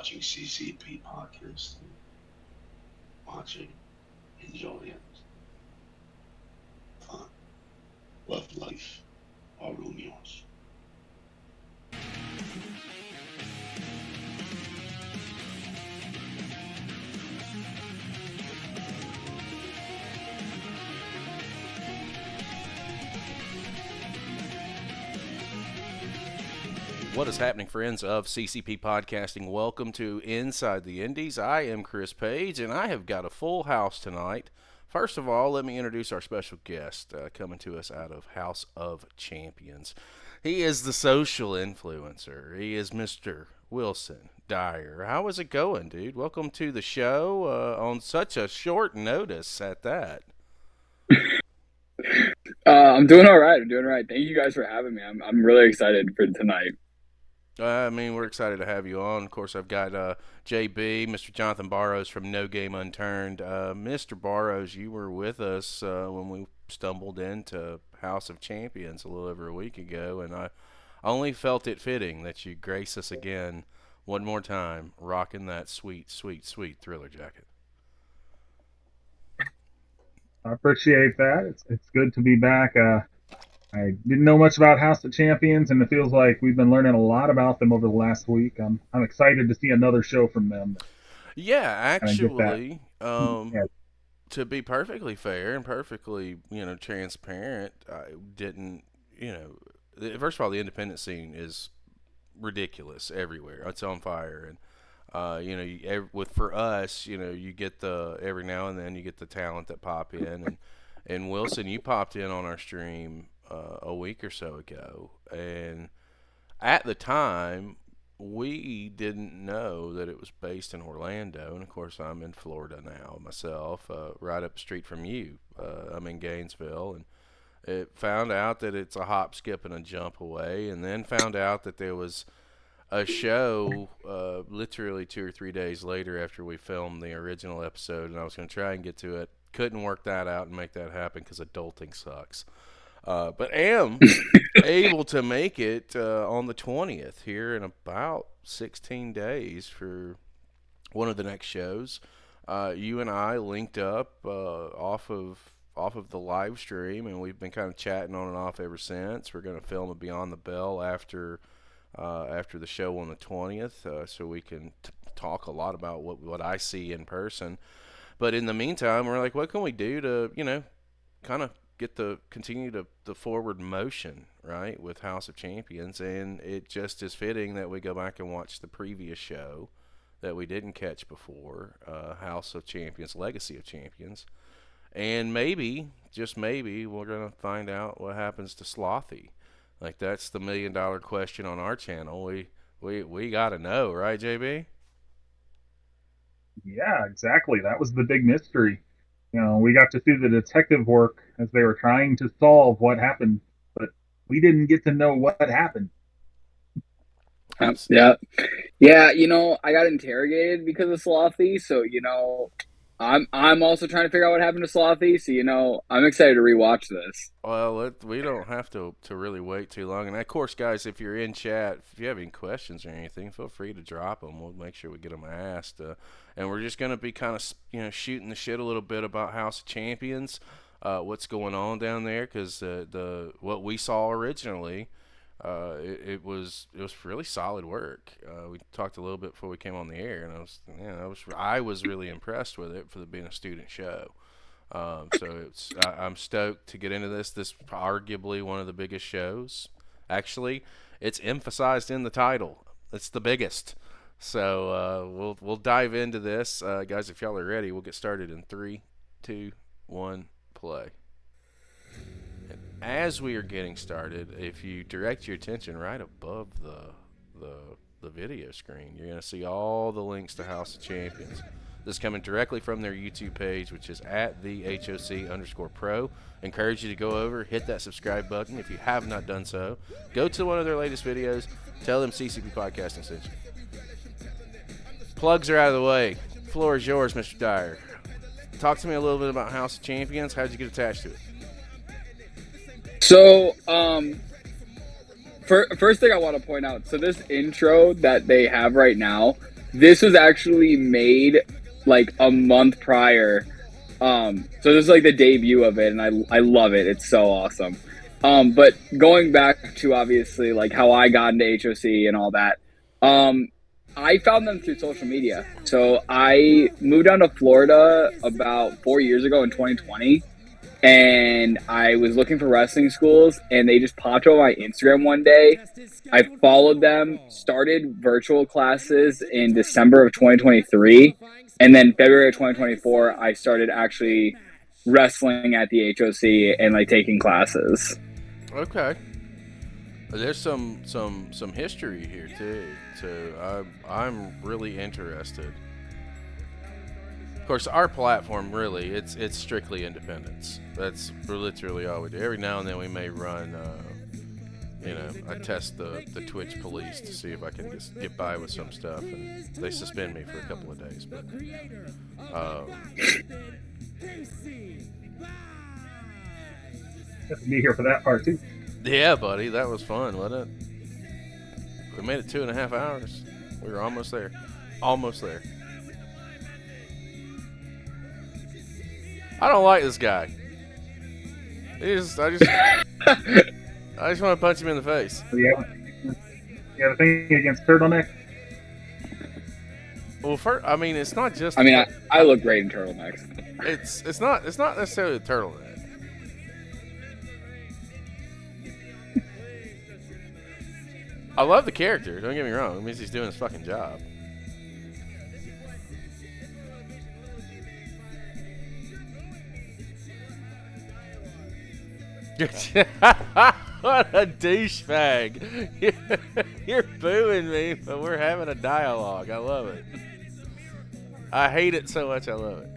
watching CCP podcast. Watching, enjoying, fun, love life, all room yours. What is happening, friends of CCP Podcasting? Welcome to Inside the Indies. I am Chris Page, and I have got a full house tonight. First of all, let me introduce our special guest coming to us out of HOC Champions. He is the social influencer. He is Mr. Wilson Dyer. How is it going, dude? Welcome to the show on such a short notice at that. I'm doing all right. Thank you guys for having me. I'm really excited for tonight. We're excited to have you on. Of course, I've got JB, Mr. Jonathan Barrows from No Game Unturned. Mr. Barrows, you were with us when we stumbled into HOC Champions a little over a week ago, and I only felt it fitting that you grace us again one more time, rocking that sweet, sweet, sweet Thriller jacket. I appreciate that. It's good to be back. I didn't know much about HOC Champions, and it feels like we've been learning a lot about them over the last week. I'm excited to see another show from them. Yeah, actually, to be perfectly fair and perfectly, transparent, I didn't, first of all, the independent scene is ridiculous everywhere. It's on fire, and for us, you get every now and then you get the talent that pop in, and Wilson, you popped in on our stream a week or so ago, and at the time we didn't know that it was based in Orlando, and of course I'm in Florida now myself, right up the street from you. I'm in Gainesville, and it found out that it's a hop, skip, and a jump away, and then found out that there was a show literally 2 or 3 days later after we filmed the original episode, and I was going to try and get to it. Couldn't work that out and make that happen because adulting sucks. But am able to make it on the 20th here in about 16 days for one of the next shows. You and I linked up off of the live stream, and we've been kind of chatting on and off ever since. We're going to film a Beyond the Bell after the show on the 20th, so we can talk a lot about what I see in person. But in the meantime, we're like, what can we do to, kind of continue the forward motion, right, with HOC Champions? And it just is fitting that we go back and watch the previous show that we didn't catch before, HOC Champions, Legacy of Champions. And maybe, just maybe, we're going to find out what happens to Slothy. Like, that's the $1 million question on our channel. We got to know, right, JB? Yeah, exactly. That was the big mystery. We got to see the detective work as they were trying to solve what happened, but we didn't get to know what happened. Yeah. I got interrogated because of Slothy, so I'm also trying to figure out what happened to Slothy, so I'm excited to rewatch this. Well, we don't have to really wait too long. And of course, guys, if you're in chat, if you have any questions or anything, feel free to drop them. We'll make sure we get them asked. And we're just going to be kind of shooting the shit a little bit about HOC Champions, what's going on down there, because what we saw originally, it was really solid work. We talked a little bit before we came on the air, and I was really impressed with it for being a student show. So I'm stoked to get into this. This is arguably one of the biggest shows. Actually, it's emphasized in the title. It's the biggest. So we'll dive into this, guys. If y'all are ready, we'll get started in 3, 2, 1, play. And as we are getting started, if you direct your attention right above the video screen, you're going to see all the links to HOC Champions. This is coming directly from their YouTube page, which is at the HOC_pro. Encourage you to go over, hit that subscribe button if you have not done so. Go to one of their latest videos. Tell them CCP Podcasting sent you. Plugs are out of the way. Floor is yours, Mr. Dyer. Talk to me a little bit about HOC Champions. How did you get attached to it? So, first thing I want to point out, so this intro that they have right now, this was actually made like a month prior. So this is like the debut of it, and I love it. It's so awesome. But going back to obviously like how I got into HOC and all that, I found them through social media. So I moved down to Florida about 4 years ago in 2020, and I was looking for wrestling schools, and they just popped up on my Instagram one day. I followed them, started virtual classes in December of 2023, and then February of 2024, I started actually wrestling at the HOC and like taking classes. Okay. There's some history here too. So I'm really interested. Of course, our platform really it's strictly independence. That's literally all we do. Every now and then we may run. I test the Twitch police to see if I can just get by with some stuff, and they suspend me for a couple of days. But Have to be here for that part too. yeah, buddy, that was fun, wasn't it? We made it 2.5 hours. We were almost there. Almost there. I don't like this guy. I just want to punch him in the face. You have a thing against turtleneck? Well, I mean, it's not just. I mean, I look great in turtlenecks. It's not necessarily the turtleneck. I love the character. Don't get me wrong. It means he's doing his fucking job. What a douchebag. You're booing me, but we're having a dialogue. I love it. I hate it so much. I love it.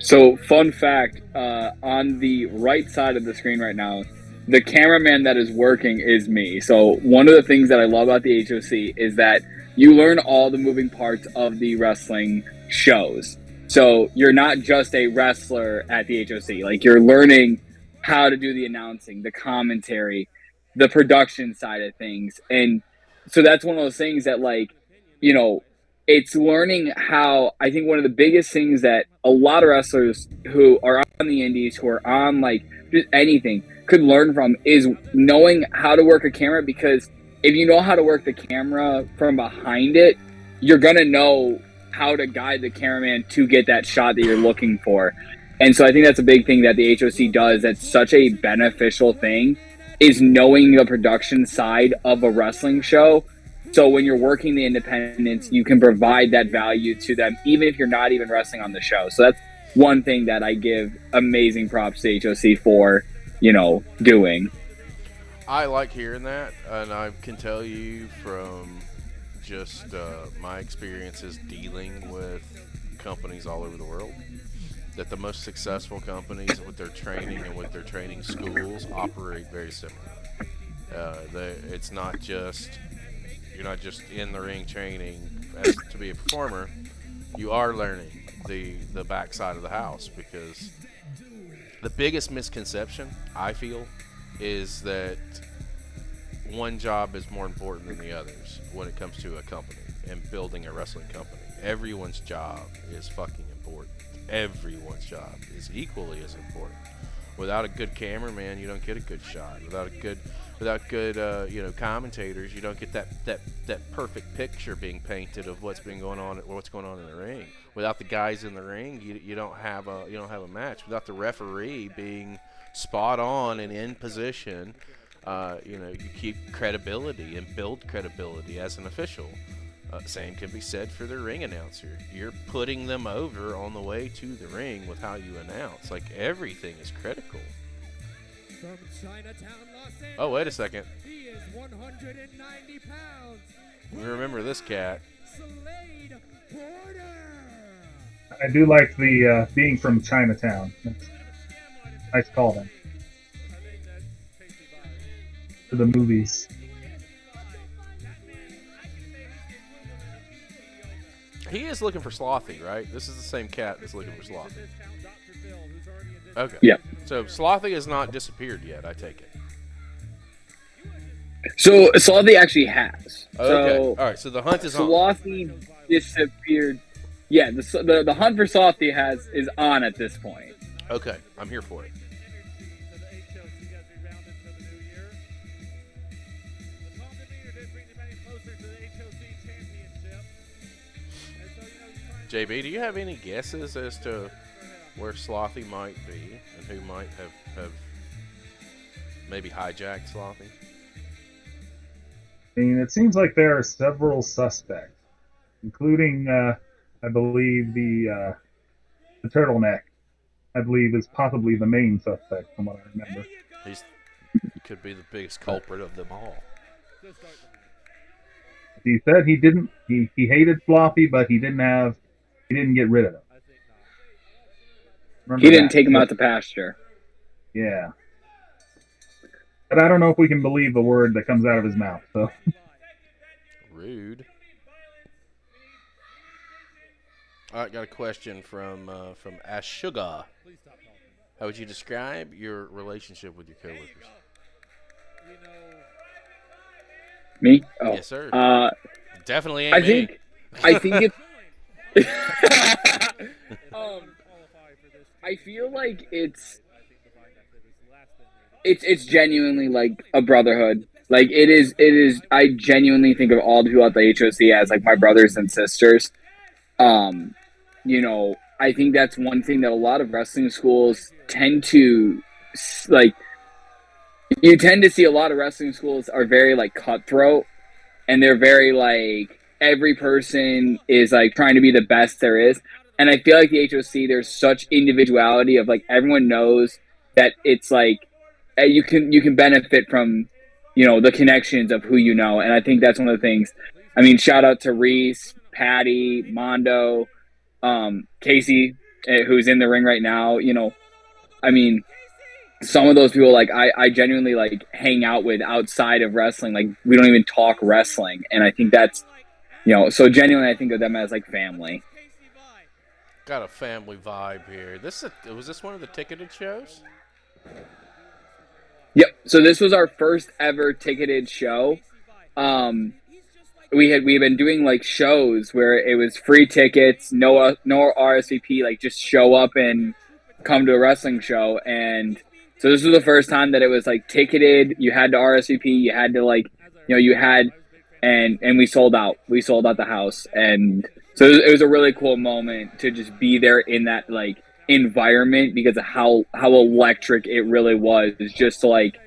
So, fun fact, on the right side of the screen right now, the cameraman that is working is me. So one of the things that I love about the HOC is that you learn all the moving parts of the wrestling shows. So you're not just a wrestler at the HOC. Like, you're learning how to do the announcing, the commentary, the production side of things. And so that's one of those things that, like, you know, it's learning how, I think one of the biggest things that a lot of wrestlers who are on the indies, who are on like just anything, could learn from is knowing how to work a camera, because if you know how to work the camera from behind it, you're going to know how to guide the cameraman to get that shot that you're looking for. And so I think that's a big thing that the HOC does that's such a beneficial thing, is knowing the production side of a wrestling show. So when you're working the independents, you can provide that value to them, even if you're not even wrestling on the show. So that's one thing that I give amazing props to HOC for, doing. I like hearing that, and I can tell you from just my experiences dealing with companies all over the world, that the most successful companies with their training and with their training schools operate very similar. It's not just, you're not just in the ring training as to be a performer. You are learning the backside of the house, because the biggest misconception, I feel, is that one job is more important than the others when it comes to a company and building a wrestling company. Everyone's job is fucking important. Everyone's job is equally as important. Without a good cameraman, you don't get a good shot. Without good commentators, you don't get that perfect picture being painted of what's going on in the ring. Without the guys in the ring, you don't have a match. Without the referee being spot on and in position, you keep credibility and build credibility as an official. Same can be said for the ring announcer. You're putting them over on the way to the ring with how you announce. Like, everything is critical. From Chinatown, Los Angeles, oh, wait a second. He is 190 pounds. We remember this cat. Slade Porter. I do like the being from Chinatown. That's nice call then. To the movies. He is looking for Slothy, right? This is the same cat that's looking for Slothy. Okay. Yeah. So Slothy has not disappeared yet, I take it. So Slade actually has. Okay. So All right. So the hunt is on. Slothy disappeared. Yeah, the hunt for Slothy is on at this point. Okay, I'm here for it. JB, do you have any guesses as to where Slothy might be and who might have maybe hijacked Slothy? I mean, it seems like there are several suspects, including, I believe, the turtleneck. I believe is possibly the main suspect, from what I remember. He could be the biggest culprit of them all. He said he didn't. He hated Floppy, but he didn't get rid of him. He didn't take him out to pasture. Yeah. But I don't know if we can believe the word that comes out of his mouth. So rude. All right, got a question from Ashuga. How would you describe your relationship with your coworkers? Me? Oh. Yes, sir. Definitely ain't me. I think it's. I feel like it's genuinely like a brotherhood. Like it is. I genuinely think of all the people at the HOC as like my brothers and sisters. I think that's one thing that a lot of wrestling schools tend to like. You tend to see a lot of wrestling schools are very like cutthroat, and they're very like every person is like trying to be the best there is. And I feel like the HOC, there's such individuality of like everyone knows that it's like you can benefit from the connections of who you know. And I think that's one of the things. I mean, shout out to Reese, Patty, Mondo, Casey, who's in the ring right now. I mean, some of those people like I genuinely like hang out with outside of wrestling. Like we don't even talk wrestling, and I think that's so genuinely I think of them as like family. Got a family vibe here. Was this one of the ticketed shows? Yep. So this was our first ever ticketed show. We've been doing like shows where it was free tickets, no RSVP, like just show up and come to a wrestling show. And so this was the first time that it was like ticketed. You had to RSVP. You had to and we sold out. We sold out the house, and so it was a really cool moment to just be there in that like environment because of how electric it really was just to like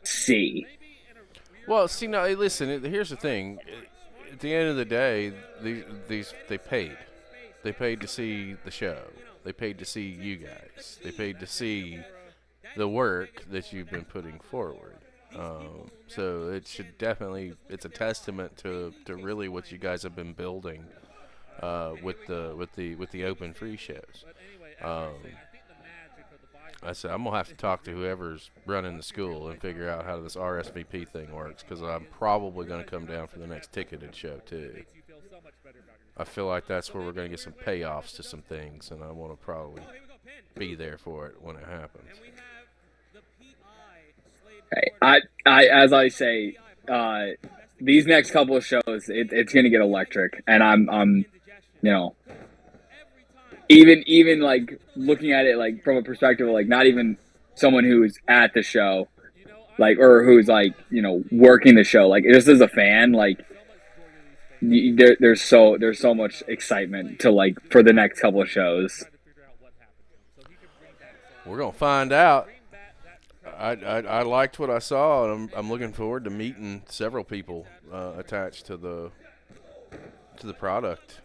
see. Well, see, now listen. Here's the thing. At the end of the day, they paid. They paid to see the show. They paid to see you guys. They paid to see the work that you've been putting forward. So it should definitely, it's a testament to really what you guys have been building with the open free shows. I said I'm gonna have to talk to whoever's running the school and figure out how this RSVP thing works, because I'm probably gonna come down for the next ticketed show too. I feel like that's where we're gonna get some payoffs to some things, and I want to probably be there for it when it happens. I as I say, these next couple of shows, it's gonna get electric, and I'm even like looking at it like from a perspective of like not even someone who's at the show, like or who's like working the show, like just as a fan, like there's so much excitement to like for the next couple of shows. We're gonna find out. I liked what I saw, and I'm looking forward to meeting several people attached to the product.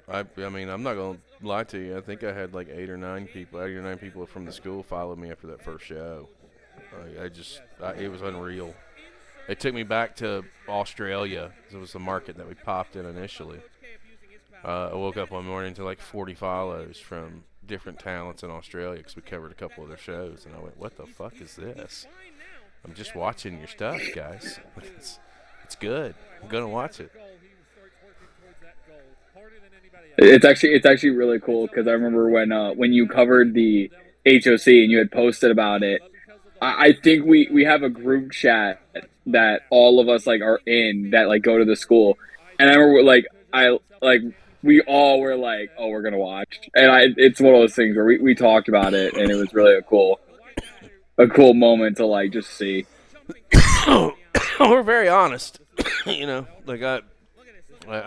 I mean, I'm not gonna lie to you. I think I had like 8 or 9 people from the school follow me after that first show. It was unreal. It took me back to Australia. It was the market that we popped in initially. I woke up one morning to like 40 follows from different talents in Australia because we covered a couple of their shows, and I went, "What the fuck is this? I'm just watching your stuff, guys. It's good. I'm gonna watch it." It's actually really cool because I remember when you covered the HOC and you had posted about it. I think we have a group chat that all of us like are in that like go to the school, and I remember we all were like, oh, we're gonna watch, and it's one of those things where we talked about it, and it was really a cool moment to like just see. We're very honest, you know. Like I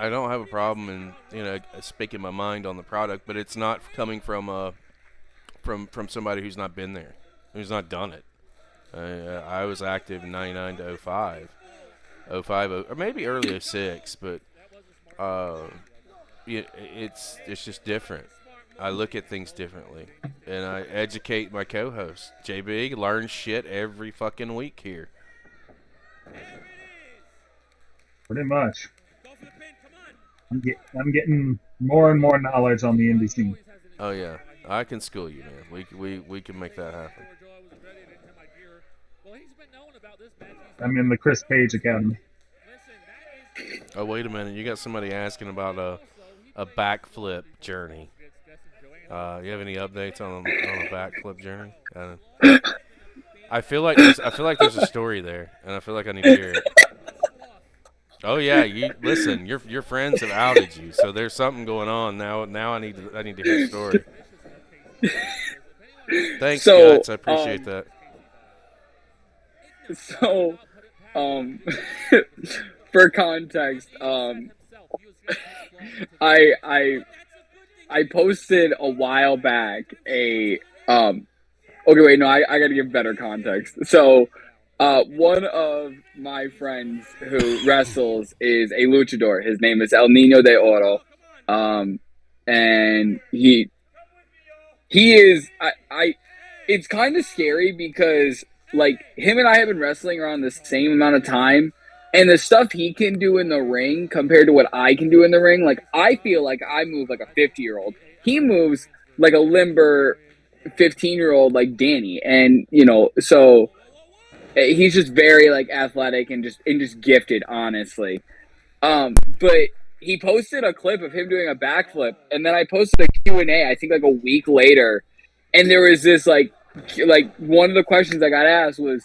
don't have a problem in speaking my mind on the product, but it's not coming from somebody who's not been there, who's not done it. I was active in 99 to 05, or maybe early 06, but it's just different. I look at things differently, and I educate my co-host. JB learns shit every fucking week here. Pretty much. I'm getting more and more knowledge on the indie scene. Oh yeah, I can school you, man. We can make that happen. I'm in the Chris Page Academy. Oh wait a minute, you got somebody asking about a backflip journey. You have any updates on a backflip journey? I feel like there's a story there, and I feel like I need to hear it. Oh yeah, you listen. Your friends have outed you, so there's something going on now. Now I need to hear the story. Thanks, guys. I appreciate that. So, for context, I posted a while back okay, wait, no, I gotta give better context. So, one of my friends who wrestles is a luchador. His name is El Niño de Oro. And he is, it's kind of scary because, like, him and I have been wrestling around the same amount of time, and the stuff he can do in the ring compared to what I can do in the ring, like, I feel like I move like a 50-year-old. He moves like a limber 15-year-old like Danny, and, so he's just very, like, athletic and just gifted, honestly. But he posted a clip of him doing a backflip, and then I posted a Q&A, I think, like, a week later, and there was this, like one of the questions I got asked was,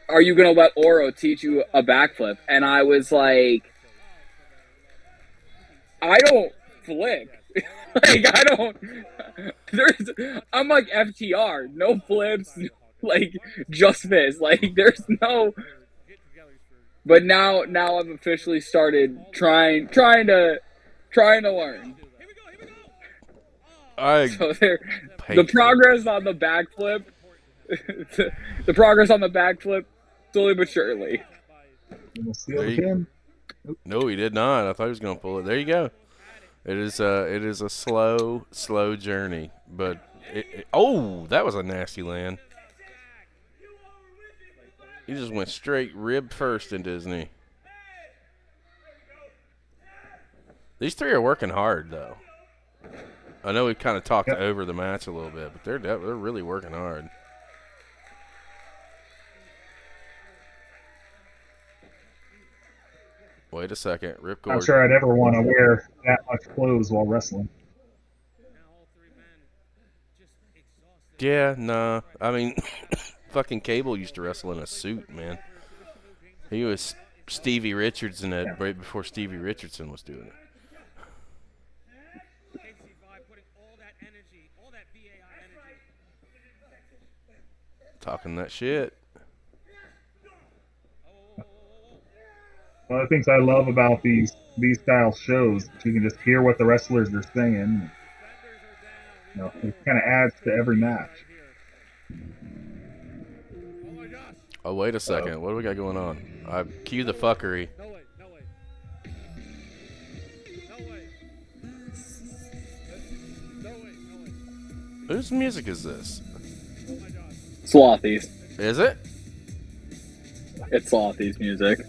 are you going to let Oro teach you a backflip? And I was like, I don't flip. I'm like FTR, no flips, like, just this. Like, there's no... But now I've officially started trying to learn. So the progress on the backflip, slowly but surely. No, he did not. I thought he was going to pull it. There you go. It is a slow journey, but oh, that was a nasty land. He just went straight rib first into his knee. These three are working hard, though. I know we kind of talked over the match a little bit, but they're really working hard. Wait a second, Ripcord. I'm sure I'd ever want to wear that much clothes while wrestling. Yeah, nah. I mean, fucking Cable used to wrestle in a suit, man. He was Stevie Richardson right before Stevie Richardson was doing it. Talking that shit. One of the things I love about these style shows, you can just hear what the wrestlers are saying. It kind of adds to every match. Oh, wait a second. What do we got going on? Cue the fuckery. Whose music is this? Slothy's. Is it? It's Slothy's music.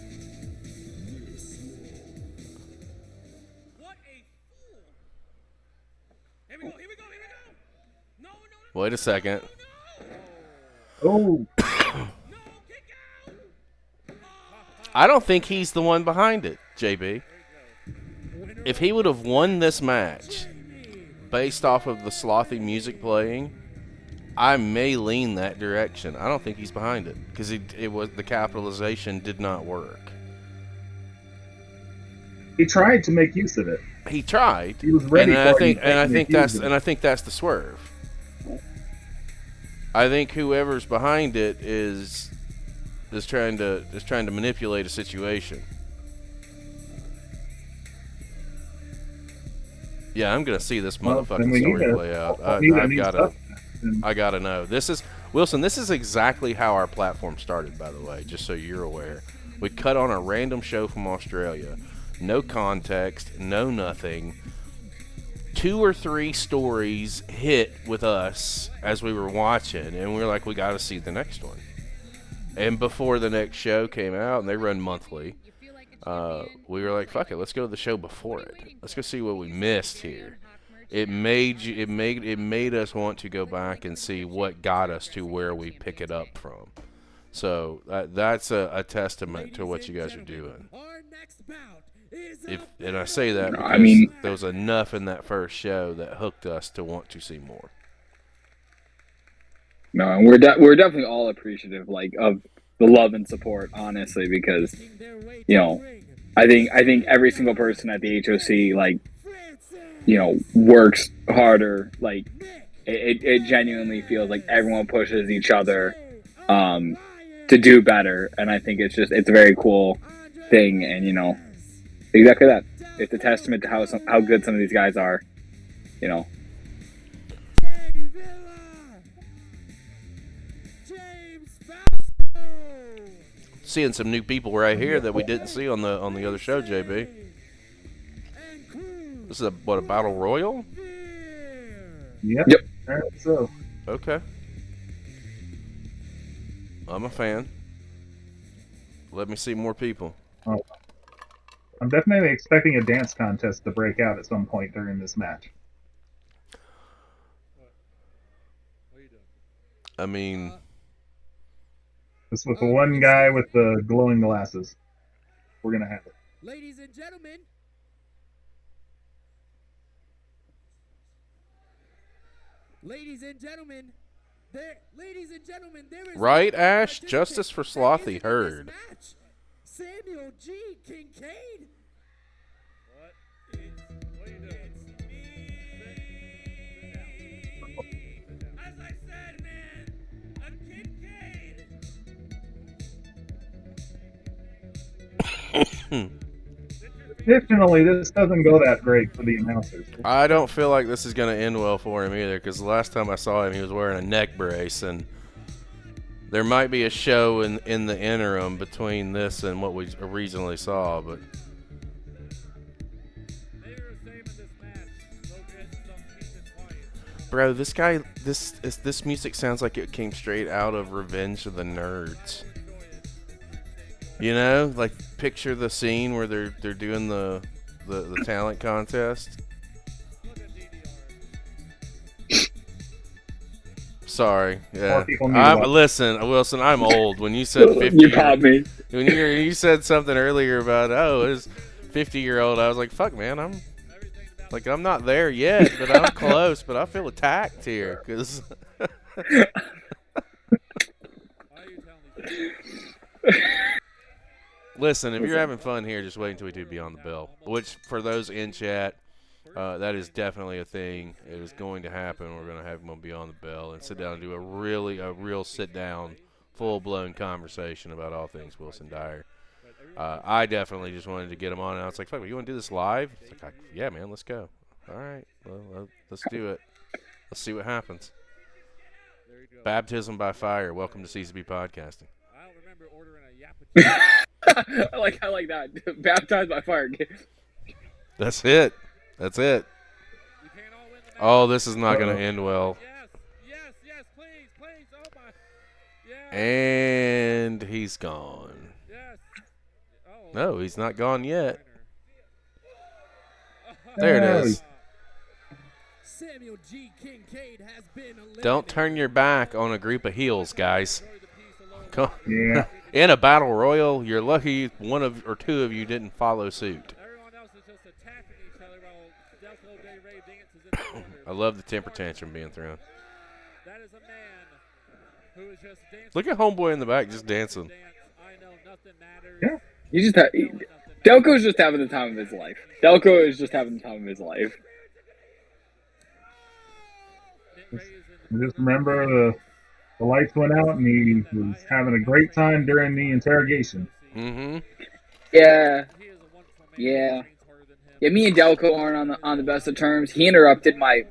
Wait a second. Oh. I don't think he's the one behind it, JB. If he would have won this match based off of the slothy music playing, I may lean that direction. I don't think he's behind it because the capitalization did not work. He tried to make use of it. He tried. He was ready and for I it. I think that's the swerve. I think whoever's behind it is trying to manipulate a situation. Yeah, I'm gonna see this motherfucking story play out. I gotta know. This is Wilson. This is exactly how our platform started, by the way. Just so you're aware, we cut on a random show from Australia, no context, no nothing. 2 or 3 stories hit with us as we were watching, and we were like, we got to see the next one. And before the next show came out, and they run monthly, we were like, fuck it, let's go to the show before it. Let's go see what we missed here. It made us want to go back and see what got us to where we pick it up from. So that's a testament to what you guys are doing. And I say that because there was enough in that first show that hooked us to want to see more. No, and we're definitely all appreciative, of the love and support, honestly, because I think every single person at the HOC works harder. It genuinely feels like everyone pushes each other to do better, and I think it's a very cool thing, and exactly that. It's a testament to how good some of these guys are, Seeing some new people right here that we didn't see on the other show, JB. This is a battle royal? Yep. So. Okay. I'm a fan. Let me see more people. Oh. I'm definitely expecting a dance contest to break out at some point during this match. I mean, just with the one guy with the glowing glasses, we're gonna have it. Ladies and gentlemen. There is right, Ash? Justice for Slothy heard. Samuel G. Kincaid. What are you doing? As I said, man, a Kincaid. Additionally, this doesn't go that great for the announcers. I don't feel like this is going to end well for him either, because the last time I saw him, he was wearing a neck brace, and there might be a show in the interim between this and what we originally saw, but bro, this guy, this music sounds like it came straight out of Revenge of the Nerds. Picture the scene where they're doing the talent contest. Sorry, yeah. Listen, Wilson, I'm old. When you said 50, you caught me. When you said something earlier about it's 50-year-old, I was like, fuck, man, I'm not there yet, but I'm close. But I feel attacked here because. Listen, if you're having fun here, just wait until we do Beyond the Bell. Which, for those in chat, that is definitely a thing. It is going to happen. We're going to have him on Beyond the Bell and sit down and do a real sit-down, full-blown conversation about all things Wilson Dyer. I definitely just wanted to get him on, and I was like, fuck, you want to do this live? It's like, yeah, man, let's go. All right, well, let's do it. Let's see what happens. Baptism by fire. Welcome to CCB Podcasting. I don't remember ordering a yappa. I like that. Baptized by fire. That's it. Oh, this is not going to end well. Yes, please. Oh my. Yes. And he's gone. Yes. Oh. No, he's not gone yet. There it is. Samuel G. Kincaid has been eliminated. Don't turn your back on a group of heels, guys. Yeah. In a battle royal, you're lucky one or two of you didn't follow suit. Everyone else is just attacking each other while Delco Day Ray dances in the corner. I love the temper tantrum being thrown. That is a man Look at homeboy in the back just dancing. Yeah. Delco's just having the time of his life. Delco is just having the time of his life. Just remember the lights went out and he was having a great time during the interrogation. Mm-hmm. Yeah. Yeah, me and Delco aren't on the best of terms. He interrupted my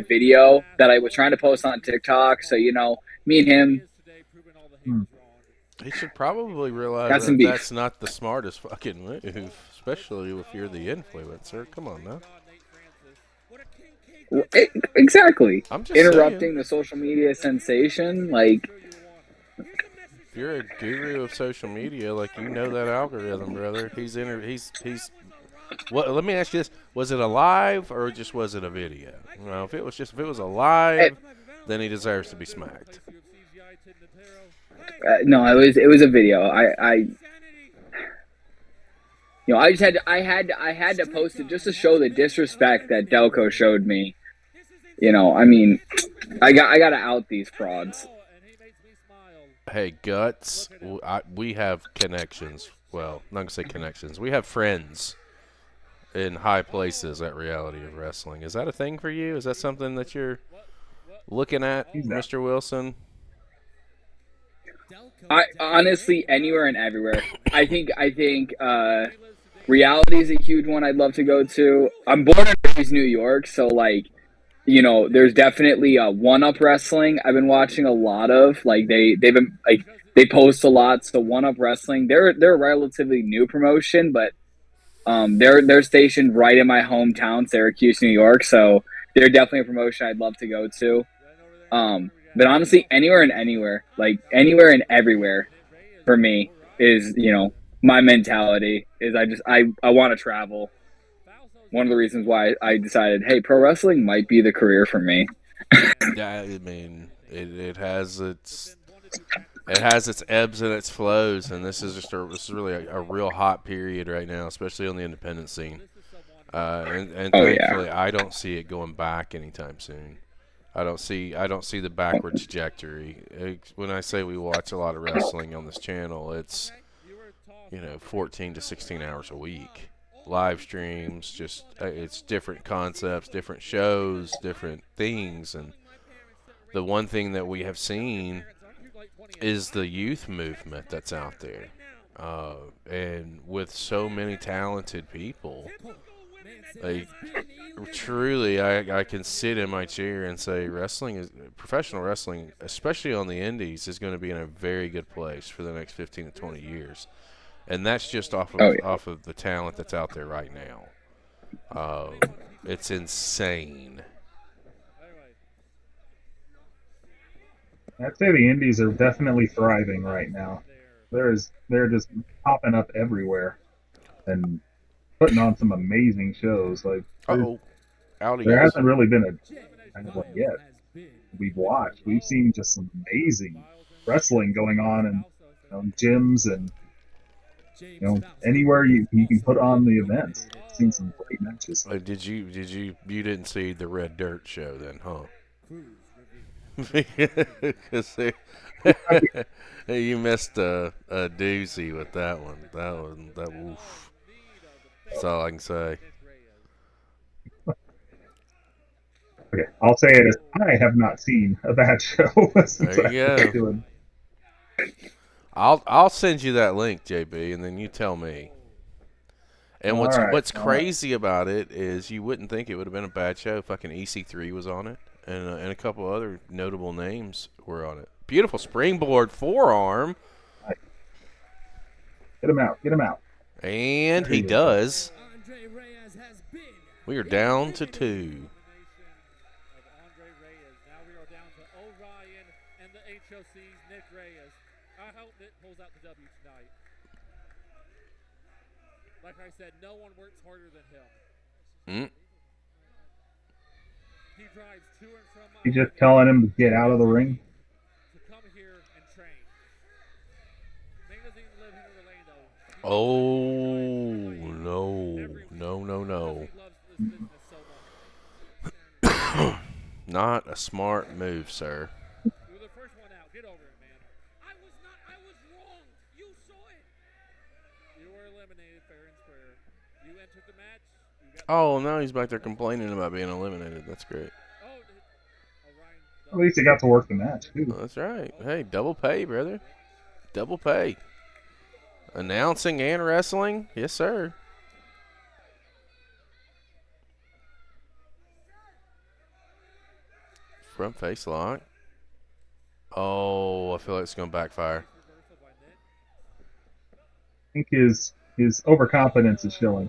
video that I was trying to post on TikTok. So, me and him. He should probably realize that that's not the smartest fucking move, especially if you're the influencer. Come on now. Exactly. I'm just interrupting saying. The social media sensation, like. If you're a guru of social media, like, you know that algorithm, brother. He's. What? Let me ask you this: was it a live or just was it a video? Well, if it was a live, then he deserves to be smacked. No, it was a video. I just had to post it just to show the disrespect that Delco showed me. I mean, I got to out these frauds. Hey, Guts, we have connections. Well, I'm not going to say connections. We have friends in high places at Reality of Wrestling. Is that a thing for you? Is that something that you're looking at, Mr. Wilson? I honestly, anywhere and everywhere. I think Reality is a huge one I'd love to go to. I'm born and raised New York, so like, there's definitely One Up Wrestling. I've been watching a lot of, like, they've been like, they post a lot. So One Up Wrestling, they're a relatively new promotion, but they're stationed right in my hometown, Syracuse, New York. So they're definitely a promotion I'd love to go to. But honestly, anywhere and anywhere, like anywhere and everywhere, for me is my mentality is I want to travel. One of the reasons why I decided, hey, pro wrestling might be the career for me. Yeah, I mean, it has its ebbs and its flows, and this is really a real hot period right now, especially on the independent scene. And thankfully, I don't see it going back anytime soon. I don't see the backward trajectory. When I say we watch a lot of wrestling on this channel, it's 14 to 16 hours a week. Live streams, just it's different concepts, different shows, different things, and the one thing that we have seen is the youth movement that's out there, and with so many talented people, like truly, I can sit in my chair and say professional wrestling, especially on the indies, is going to be in a very good place for the next 15 to 20 years. And that's just off of the talent that's out there right now. It's insane. I'd say the indies are definitely thriving right now. They're just popping up everywhere and putting on some amazing shows. Like, there hasn't really been a kind of one yet. We've watched. We've seen just some amazing wrestling going on in gyms and anywhere you can put on the events. I've seen some great matches. You didn't see the Red Dirt show then, huh? Because you missed a doozy with that one. That oof. That's all I can say. Okay, I'll say it as I have not seen a bad show since there you go. I'll send you that link, JB, and then you tell me. And what's crazy about it is you wouldn't think it would have been a bad show. Fucking EC3 was on it, and a couple other notable names were on it. Beautiful springboard forearm. Get him out. And he does. We are down to 2. Like I said, no one works harder than him. He drives to and from. He's just telling him to get out of the ring. To come here and train. He doesn't even live in Orlando. Oh no. Not a smart move, sir. You're the first one out. Get over You entered the match. You got Oh, now he's back there complaining about being eliminated. That's great. Ryan. At least he got to work the match, too. Oh, that's right. Hey, double pay, brother. Double pay. Announcing and wrestling? Yes, sir. Front face lock. Oh, I feel like it's going to backfire. I think his overconfidence is showing.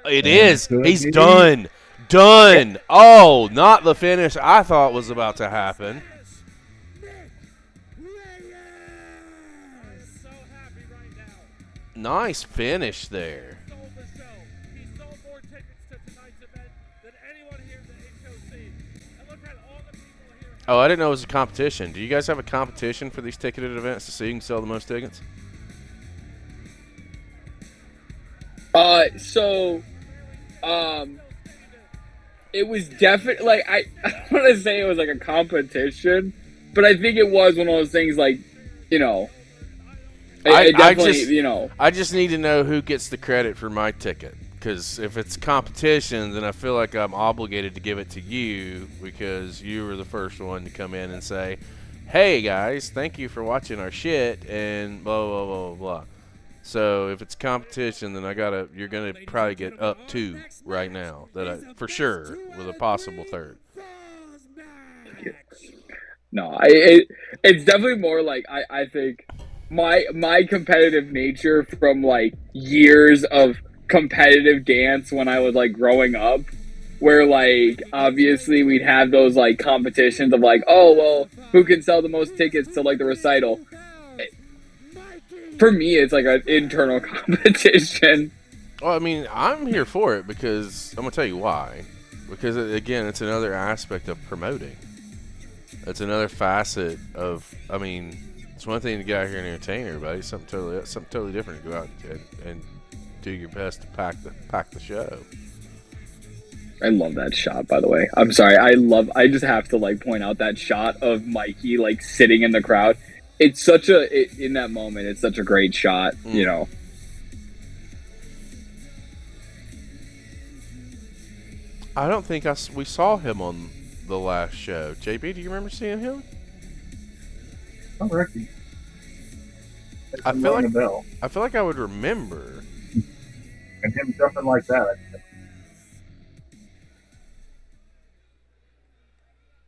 It And is. good He's D. done. Done. Oh, not the finish I thought was about to happen. So happy right now. Nice finish there. He sold the show. He sold more tickets to tonight's event than anyone here at the HOC. And look at all the people here. Oh, I didn't know it was a competition. Do you guys have a competition for these ticketed events to see who can sell the most tickets? It was definitely like I don't want to say it was like a competition, but I think it was one of those things like, you know, it definitely, I just need to know who gets the credit for my ticket. Because if it's competition, then I feel like I'm obligated to give it to you because you were the first one to come in and say, hey, guys, thank you for watching our shit, and blah, blah, blah, blah, blah. So if it's competition, then you're going to probably get up 2 right now, for sure, with a possible 3rd. No, it's definitely more like I think my competitive nature from like years of competitive dance when I was like growing up, where like obviously we'd have those like competitions of like, oh well, who can sell the most tickets to like the recital. For me, it's like an internal competition. Well, I mean, I'm here for it because I'm gonna tell you why. Because again, it's another aspect of promoting. It's another facet of. I mean, it's one thing to get out here and entertain everybody. Something totally different to go out and do your best to pack the show. I love that shot, by the way. I'm sorry. I just have to like point out that shot of Mikey like sitting in the crowd. It's in that moment, it's such a great shot, you know. I don't think we saw him on the last show. JB, do you remember seeing him? I reckon. I feel like I would remember. And him jumping like that.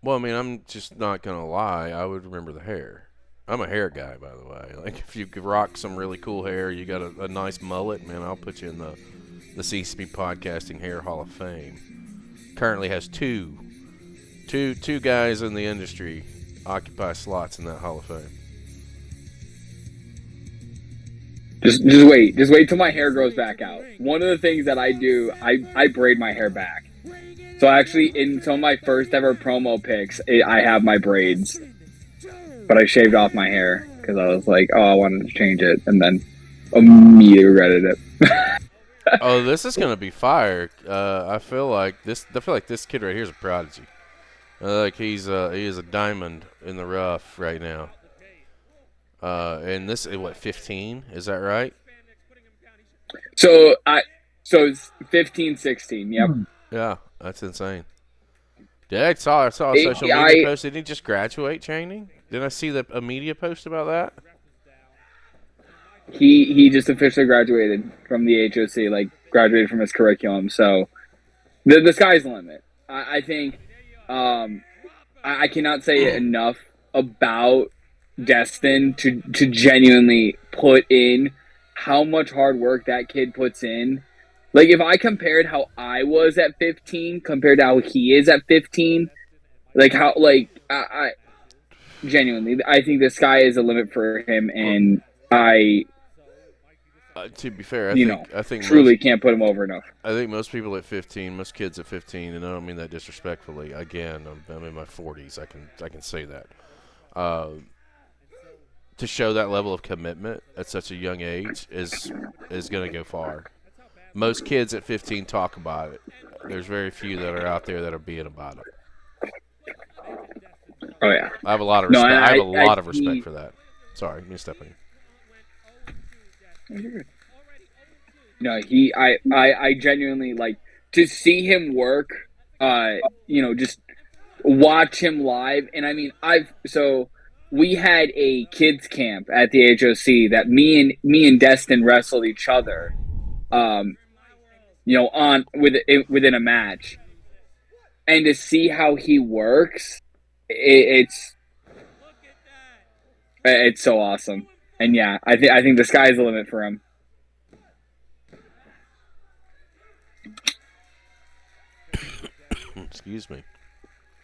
Well, I mean, I'm just not gonna lie. I would remember the hair. I'm a hair guy, by the way. Like, if you could rock some really cool hair, you got a nice mullet, man, I'll put you in the CCP Podcasting Hair Hall of Fame. Currently has two guys in the industry occupy slots in that Hall of Fame. Just wait till my hair grows back out. One of the things that I do, I braid my hair back. So actually, in some of my first ever promo pics, I have my braids. But I shaved off my hair because I was like, oh, I wanted to change it, and then immediately regretted it. Oh, this is gonna be fire. I feel like this kid right here is a prodigy. Like he is a diamond in the rough right now. And this is what, 15? Is that right? So it's 15, 16. Yep. Yeah, that's insane. I saw a social media post. Didn't he just graduate training? Didn't I see a media post about that? He just officially graduated from the HOC, like graduated from his curriculum. So the sky's the limit. I think I cannot say enough about Destin to genuinely put in how much hard work that kid puts in. Like, if I compared how I was at 15 compared to how he is at 15, like how, like, I genuinely, I think the sky is the limit for him, and to be fair, I think truly can't put him over enough. I think most people at 15, most kids at 15, and I don't mean that disrespectfully. Again, I'm in my 40s. I can say that. To show that level of commitment at such a young age is going to go far. Most kids at 15 talk about it. There's very few that are out there that are being about it. Oh yeah, I have a lot of respect. I have a lot of respect for that. Sorry, let me step in. No, I genuinely like to see him work. Just watch him live. And I mean, we had a kids camp at the HOC that me and Destin wrestled each other. Within a match, and to see how he works, it's so awesome. And yeah, I think the sky's the limit for him. Excuse me.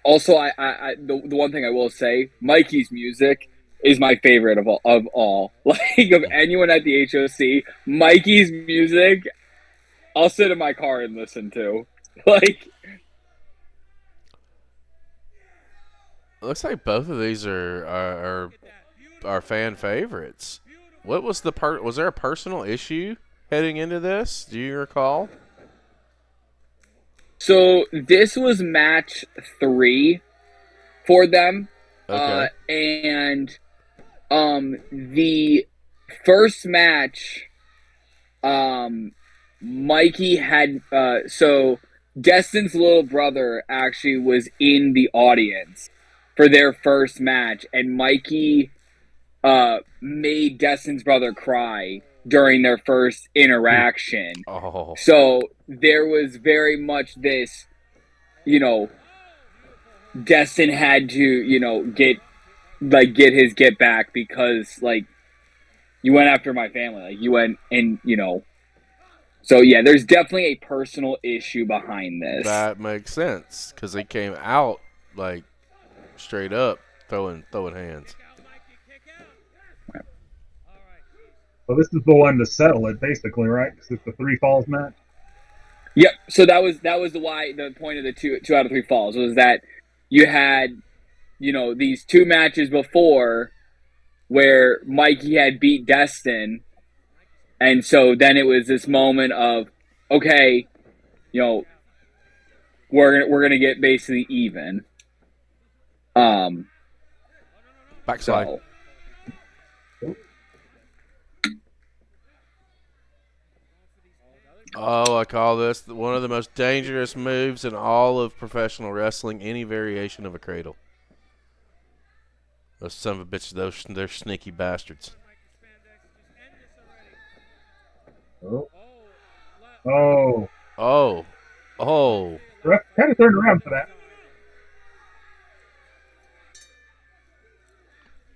Also, the one thing I will say, Mikey's music is my favorite of all. Like, of anyone at the HOC, Mikey's music, I'll sit in my car and listen to. Like, looks like both of these are fan favorites. What was was there a personal issue heading into this? Do you recall? So this was match 3 for them. Okay. And the first match, Mikey had so Destin's little brother actually was in the audience for their first match, and Mikey made Destin's brother cry during their first interaction. Oh. So there was very much this, Destin had to, get his get back because, like, you went after my family. Like, you went and, So, yeah, there's definitely a personal issue behind this. That makes sense because he came out, like, straight up throwing hands. So this is the one to settle it, basically, right? Because it's the 3 falls match. Yep. So that was the point of the two out of 3 falls was that you had, these 2 matches before where Mikey had beat Destin, and so then it was this moment of, okay, we're gonna get basically even. Backside. So. Oh, I call this one of the most dangerous moves in all of professional wrestling, any variation of a cradle. Those son of a bitches, they're sneaky bastards. Oh. Ref kind of turned around for that.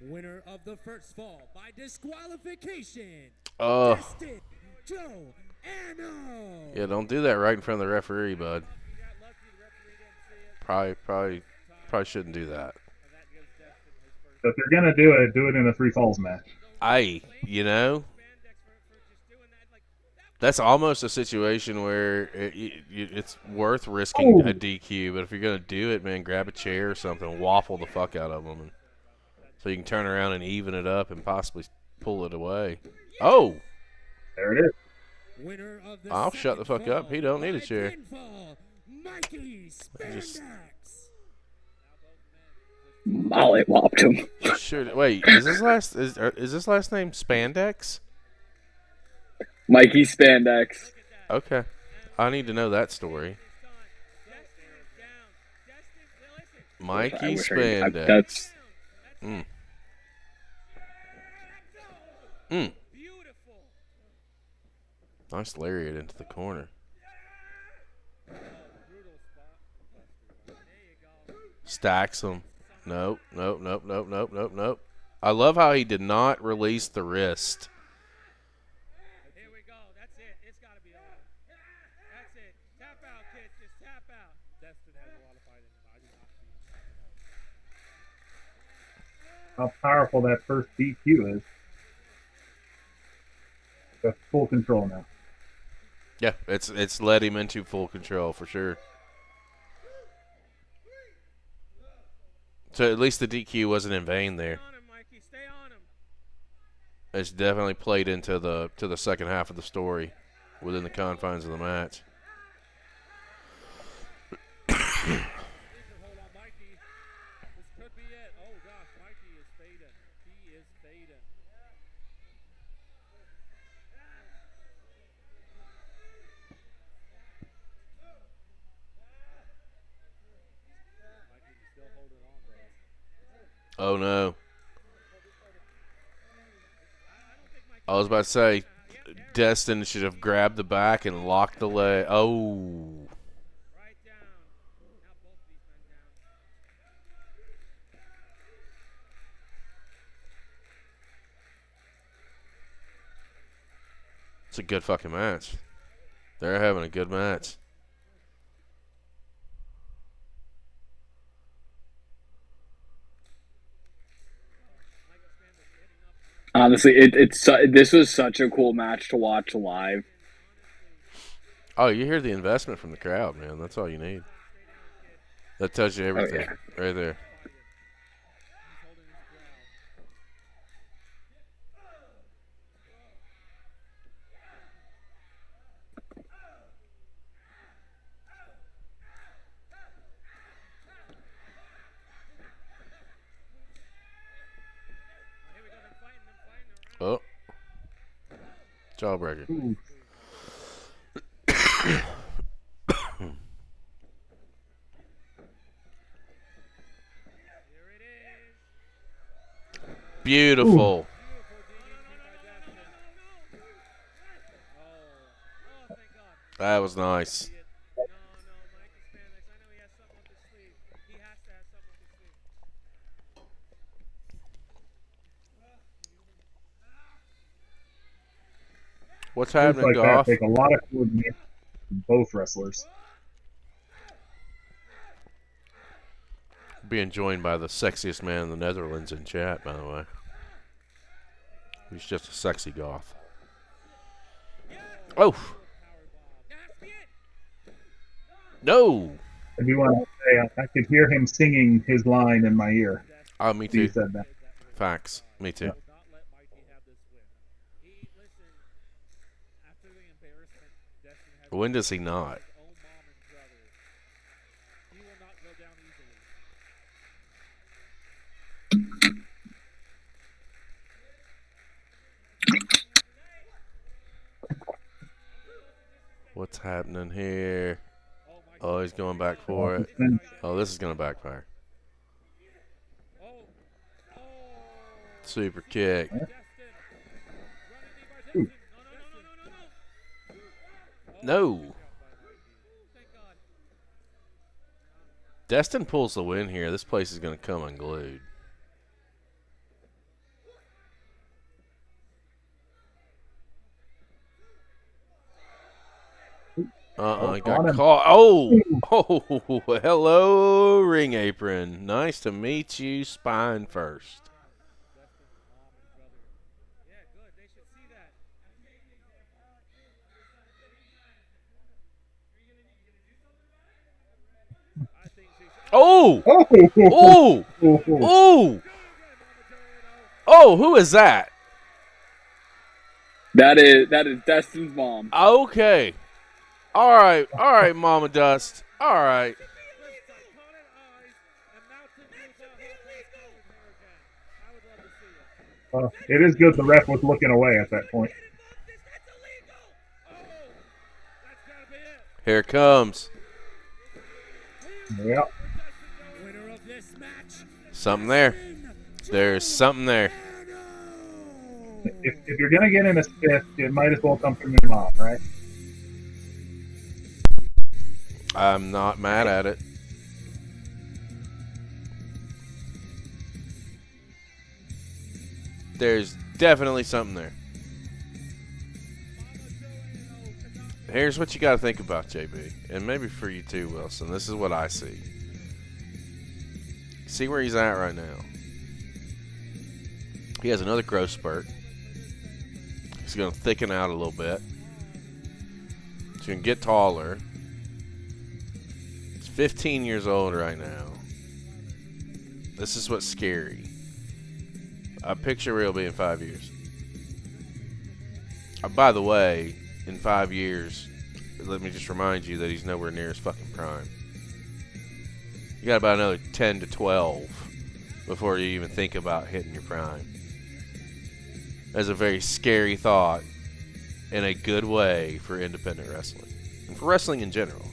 Winner of the first fall by disqualification. Oh. Destin Joe Anno. Yeah, don't do that right in front of the referee, bud. Probably shouldn't do that. So if you're gonna do it in a 3 falls match. That's almost a situation where it's worth risking a DQ. But if you're gonna do it, man, grab a chair or something, waffle the fuck out of them, so you can turn around and even it up and possibly pull it away. Oh, there it is. I'll shut the fuck up. He don't need a chair. Molly whopped him. Sure. Wait, is this last name Spandex? Mikey Spandex. Okay, I need to know that story. Mikey Spandex. Nice lariat into the corner. Stacks him. Nope. I love how he did not release the wrist. Here we go. That's it. It's got to be on. That's it. Tap out, kids. Just tap out. Destin has a lot of fight in him. I do not see him. How powerful that first DQ is. That's full control now. Yeah, it's led him into full control for sure. So at least the DQ wasn't in vain there. It's definitely played into the second half of the story within the confines of the match. Oh, no. I was about to say, Destin should have grabbed the back and locked the leg. Oh. It's a good fucking match. They're having a good match. Honestly, this was such a cool match to watch live. Oh, you hear the investment from the crowd, man. That's all you need. That tells you everything right there. Oh. Jawbreaker. Beautiful. That was nice. What's happening, like Goff? that take a lot of coordination from both wrestlers. Being joined by the sexiest man in the Netherlands in chat, by the way. He's just a sexy goth. Oh! No! I do want to say I could hear him singing his line in my ear. Oh, me He too. said that. Facts. Me too. Yeah. When does he not? What's happening here? Oh, he's going back for it. Oh, this is going to backfire. Super kick. No. Destin pulls the win here. This place is going to come unglued. Got caught. Oh, hello, ring apron. Nice to meet you, spine first. Oh! Oh! Oh! Oh, who is that? That is Destin's mom. Okay. All right, Mama Dust. All right. It is good the ref was looking away at that point. Here it comes. Yep. Something there. There's something there. If you're going to get in a stiff, it might as well come from your mom, right? I'm not mad at it. There's definitely something there. Here's what you got to think about, JB. And maybe for you too, Wilson. This is what I see. See where he's at right now. He has another growth spurt. He's going to thicken out a little bit. He's going to get taller. He's 15 years old right now. This is what's scary. I picture where he'll be in 5 years. By the way, in 5 years, let me just remind you that he's nowhere near his fucking prime. You got about another 10 to 12 before you even think about hitting your prime. That's a very scary thought in a good way for independent wrestling and for wrestling in general.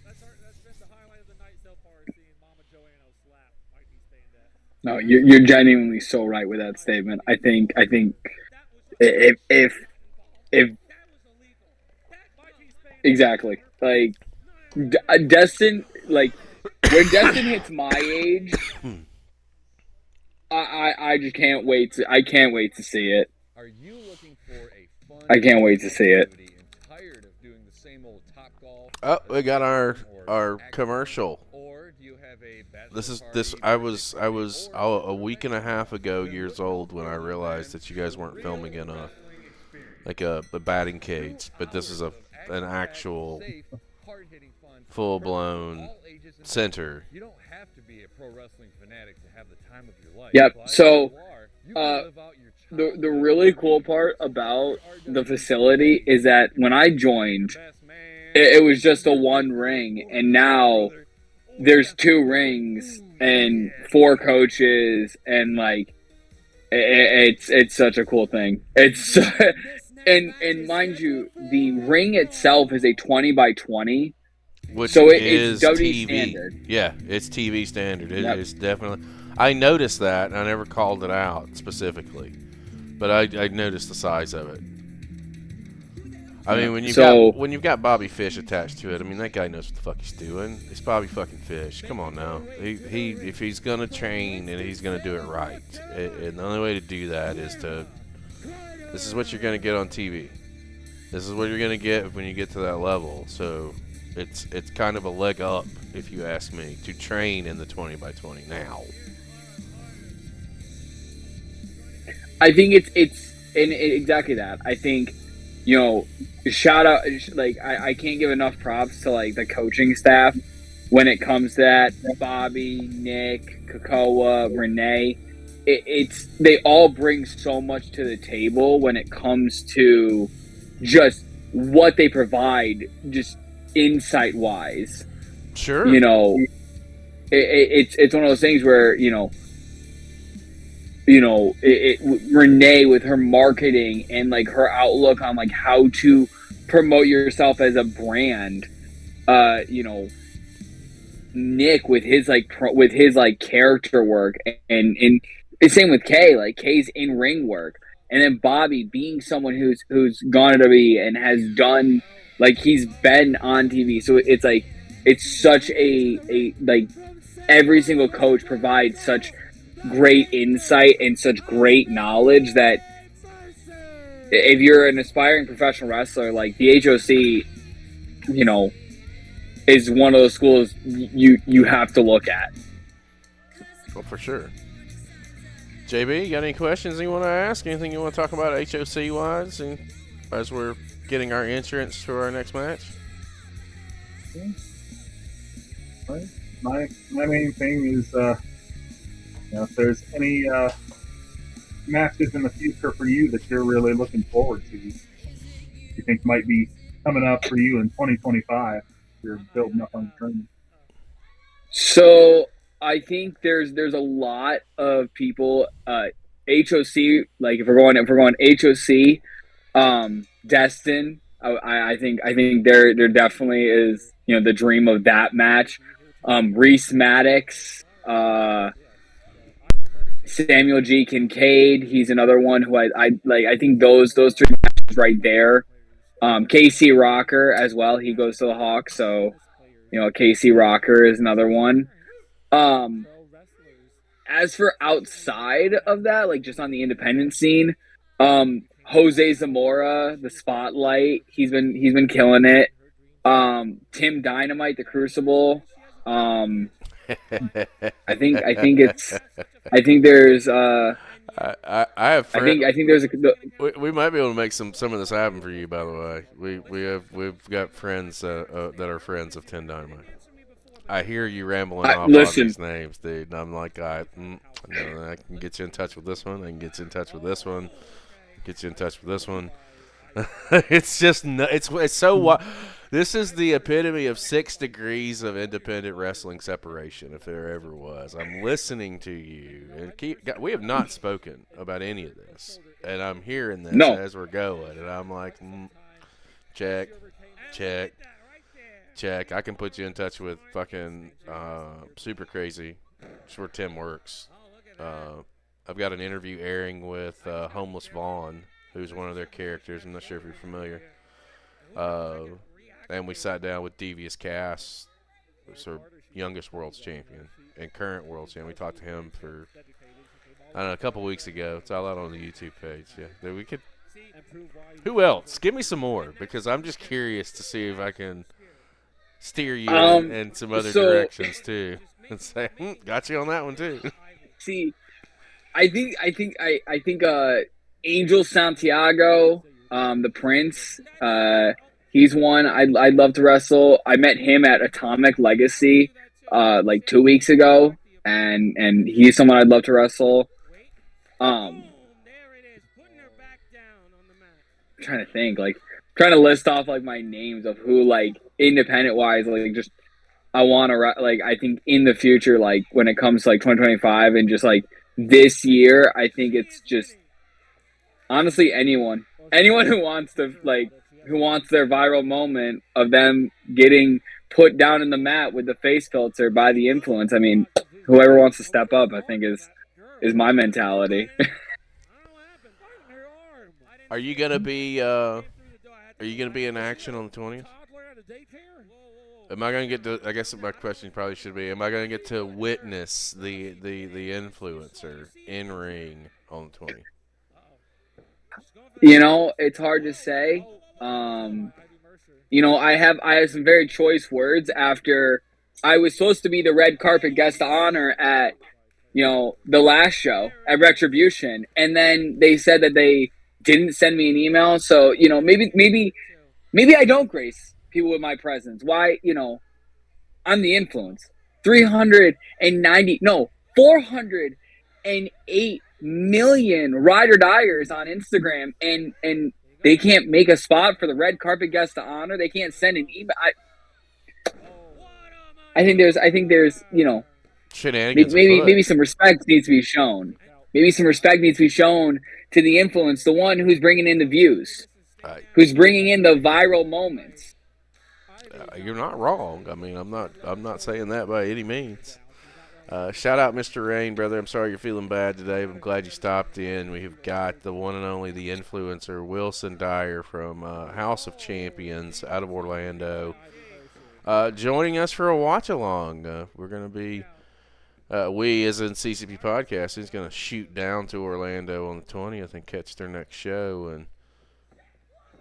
That's been the highlight of the night so far, seeing Mama No, you're genuinely so right with that statement. I think if exactly like Destin, like when Destin hits my age, I just can't wait to see it. Are you looking for a fun? I can't wait to see it. Tired of doing the same old top golf? Oh, we got our commercial. Or do you have a This I was a week and a half ago years old when I realized that you guys weren't filming in a batting cage, but this is an actual full-blown center. You don't have to be a pro wrestling fanatic to have the time of your life. Yep. So, the really cool part about the facility is that when I joined, it was just a one ring, and now there's 2 rings and 4 coaches, and like it's such a cool thing. It's and mind you, the ring itself is a 20x20. Which so is it's TV. standard. Yeah, it's TV standard. Yep. It's definitely. I noticed that, and I never called it out specifically, but I noticed the size of it. I mean, when you've got Bobby Fish attached to it, I mean that guy knows what the fuck he's doing. It's Bobby fucking Fish. Come on now. He if he's gonna train and he's gonna do it right, and the only way to do that is to. This is what you're gonna get on TV. This is what you're gonna get when you get to that level. So. It's kind of a leg up, if you ask me, to train in the 20x20 now. I think it's exactly that. I think, shout out, like I can't give enough props to like the coaching staff when it comes to that. Bobby, Nick, Kakoa, Renee. They all bring so much to the table when it comes to just what they provide, just insight wise. Sure. It's one of those things where Renee with her marketing and like her outlook on like how to promote yourself as a brand, Nick with his character work, and the same with Kay, like Kay's in ring work, and then Bobby being someone who's gone to WWE and has done. Like, he's been on TV, so it's like, it's such a like, every single coach provides such great insight and such great knowledge that if you're an aspiring professional wrestler, like, the HOC, is one of those schools you have to look at. Well, for sure. JB, you got any questions you want to ask? Anything you want to talk about HOC-wise as we're getting our entrance to our next match? My main thing is, if there's any matches in the future for you that you're really looking forward to, you think might be coming up for you in 2025, you're building up on training. So I think there's a lot of people, HOC, like if we're going HOC, Destin, I think there definitely is, the dream of that match. Reese Maddox, Samuel G. Kincaid, he's another one who I like. I think those 3 matches right there. KC Rocker as well. He goes to the Hawks, so KC Rocker is another one. As for outside of that, like just on the independent scene, Jose Zamora, the Spotlight, he's been killing it. Tim Dynamite, the Crucible. I think there's I have friends. I think there's we might be able to make some of this happen for you. By the way, we've got friends that are friends of Tim Dynamite. I hear you rambling off all these names, dude. And I'm like, I can get you in touch with this one. I can get you in touch with this one. Get you in touch with this one. It's just it's so. This is the epitome of 6 degrees of independent wrestling separation, if there ever was. I'm listening to you, and we have not spoken about any of this, and I'm hearing this as we're going, and I'm like, check. I can put you in touch with fucking Super Crazy. It's where Tim works. I've got an interview airing with Homeless Vaughn, who's one of their characters. I'm not sure if you're familiar. And we sat down with Devious Cass, who's our youngest world's champion and current world's champion. We talked to him for, I don't know, a couple weeks ago. It's all out on the YouTube page. Yeah, we could. Who else? Give me some more, because I'm just curious to see if I can steer you in some other directions too, and say, got you on that one too. See, I think Angel Santiago, the Prince, he's one I'd love to wrestle. I met him at Atomic Legacy like 2 weeks ago, and he's someone I'd love to wrestle. I'm trying to think, like, trying to list off like my names of who, like, independent wise, like, just I want to, like, I think in the future, like, when it comes to like 2025 and just like this year, I think it's just honestly anyone who wants to, like, who wants their viral moment of them getting put down in the mat with the face filter by the influence. I mean, whoever wants to step up, I think is my mentality. Are you gonna be in action on the 20th? Am I gonna get to? I guess my question probably should be: am I gonna get to witness the influencer in ring on the 20th? You know, it's hard to say. You know, I have some very choice words after I was supposed to be the red carpet guest of honor at, you know, the last show at Retribution, and then they said that they didn't send me an email. So, you know, maybe I don't grace people with my presence. Why? You know, I'm the influence. 408 million Ryder Dyers on Instagram, and they can't make a spot for the red carpet guest of honor. They can't send an email. I think there's, you know, maybe some respect needs to be shown. Maybe some respect needs to be shown to the influence, the one who's bringing in the views, who's bringing in the viral moments. You're not wrong. I mean, I'm not saying that by any means. Shout out Mr. Rain, brother. I'm sorry you're feeling bad today. I'm glad you stopped in. We've got the one and only, the influencer, Wilson Dyer from HOC Champions out of Orlando, joining us for a watch-along. We're going to be, we as in CCP Podcast, is going to shoot down to Orlando on the 20th and catch their next show and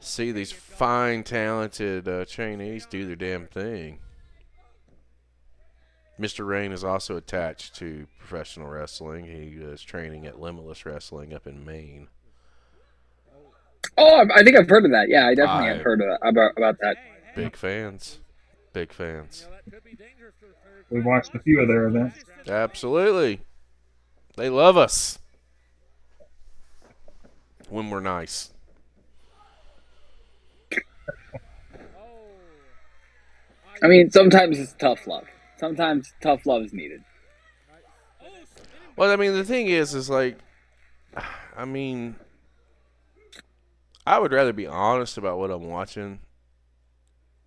see these fine, talented trainees do their damn thing. Mr. Rain is also attached to professional wrestling. He is training at Limitless Wrestling up in Maine. Oh, I think I've heard of that. Yeah, I definitely have heard of that, about that. Big fans. Big fans. We watched a few of their events. Absolutely. They love us when we're nice. I mean, sometimes it's tough love. Sometimes tough love is needed. Well, I mean, the thing is like, I mean, I would rather be honest about what I'm watching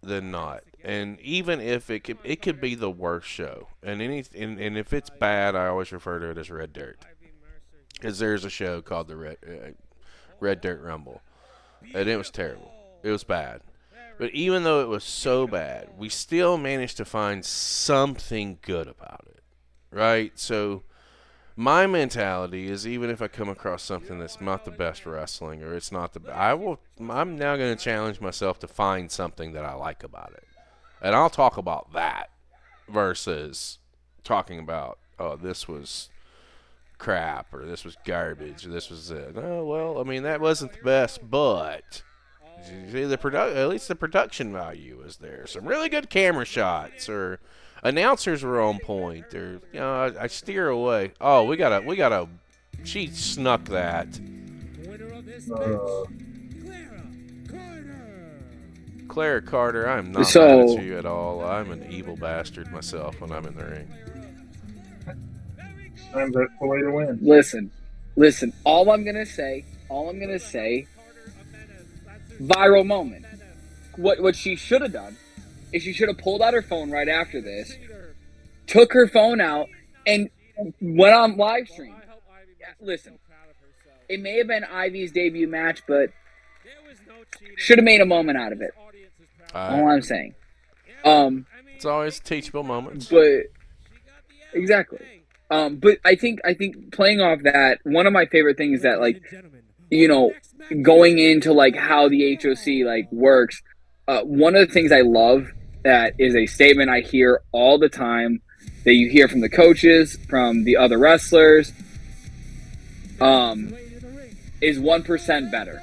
than not. And even if it could be the worst show, and if it's bad, I always refer to it as Red Dirt, because there's a show called the Red Dirt Rumble, and it was terrible. It was bad. But even though it was so bad, we still managed to find something good about it, right? So my mentality is, even if I come across something that's not the best wrestling, or it's not I'm now going to challenge myself to find something that I like about it. And I'll talk about that versus talking about, oh, this was crap, or this was garbage, or this was it. Oh, well, I mean, that wasn't the best, but see, at least the production value was there. Some really good camera shots, or announcers were on point, or, you know, I steer away. Oh, we gotta. She snuck that. Clara Carter, I'm not mad at you at all. I'm an evil bastard myself when I'm in the ring. Sometimes that's the way to win. Listen. All I'm gonna say. Viral moment. What she should have done is she should have pulled out her phone right after this, took her phone out, and went on live stream listen, it may have been Ivy's debut match, but should have made a moment out of it. All I'm saying. It's always teachable moments. But exactly. But I think playing off that, one of my favorite things that, like, you know, going into like how the HOC like works, one of the things I love that is a statement I hear all the time that you hear from the coaches, from the other wrestlers, is 1% better.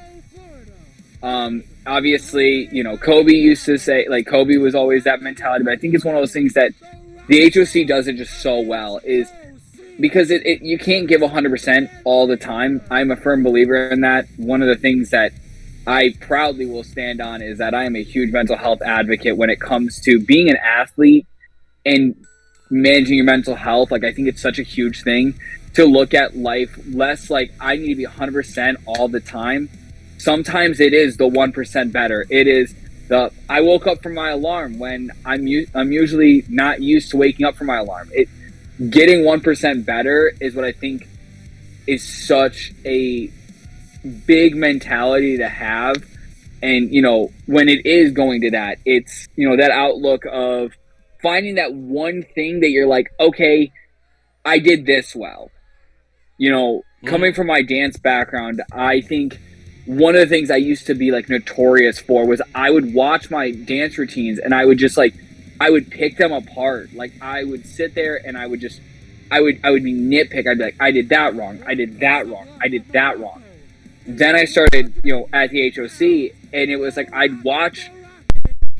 Obviously, you know, Kobe used to say, like, Kobe was always that mentality, but I think it's one of those things that the HOC does it just so well, is because it you can't give 100% all the time. I'm a firm believer in that. One of the things that I proudly will stand on is that I am a huge mental health advocate when it comes to being an athlete and managing your mental health. Like, I think it's such a huge thing to look at life less like I need to be 100% all the time. Sometimes it is the 1% better. It is the I woke up from my alarm when I'm usually not used to waking up from my alarm. Getting 1% better is what I think is such a big mentality to have. And, you know, when it is going to that, it's, you know, that outlook of finding that one thing that you're like, okay, I did this well. You know, coming from my dance background, I think one of the things I used to be like notorious for was I would watch my dance routines and I would just like, I would pick them apart. Like, I would sit there and I would be nitpick. I'd be like, I did that wrong. I did that wrong. I did that wrong. Then I started, you know, at the HOC, and it was like, I'd watch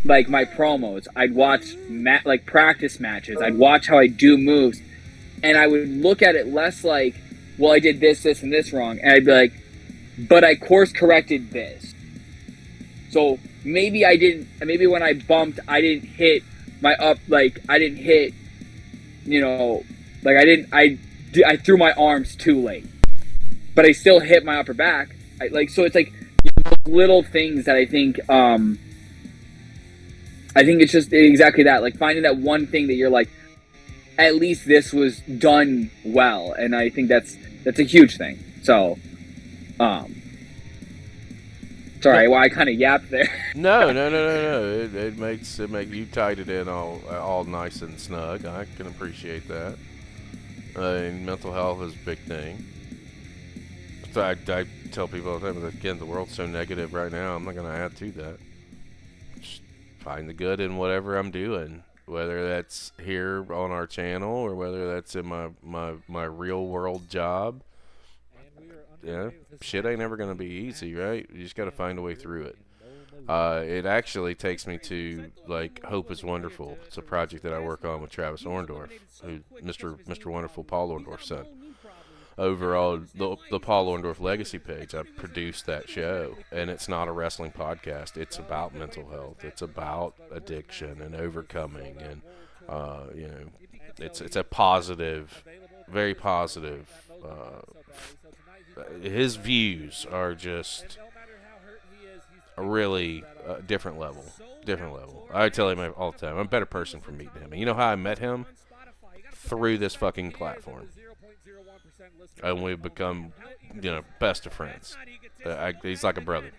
like my promos. I'd watch like practice matches. I'd watch how I do moves, and I would look at it less like, well, I did this, this, and this wrong. And I'd be like, but I course corrected this. So maybe when I bumped, I didn't hit my up, like I didn't hit, you know, like I threw my arms too late, but I still hit my upper back. So it's like, you know, little things that I think it's just exactly that, like finding that one thing that you're like, at least this was done well. And I think that's a huge thing. So, sorry, well, I kind of yapped there. No. It makes you tied it in all nice and snug. I can appreciate that. Mental health is a big thing. So I tell people all the time that, again, the world's so negative right now. I'm not going to add to that. Just find the good in whatever I'm doing, whether that's here on our channel or whether that's in my real world job. Yeah, shit ain't ever going to be easy, right? You just got to find a way through it. It actually takes me to, like, Hope is Wonderful. It's a project that I work on with Travis Orndorff, who Mr. Wonderful Paul Orndorff's son. Over on the Paul Orndorff Legacy page, I produced that show, and it's not a wrestling podcast. It's about mental health. It's about addiction and overcoming, and you know, it's a positive, very positive. His views are just a really different level. I tell him all the time, I'm a better person for meeting him. And you know how I met him? Through this fucking platform. And we've become, you know, best of friends. He's like a brother.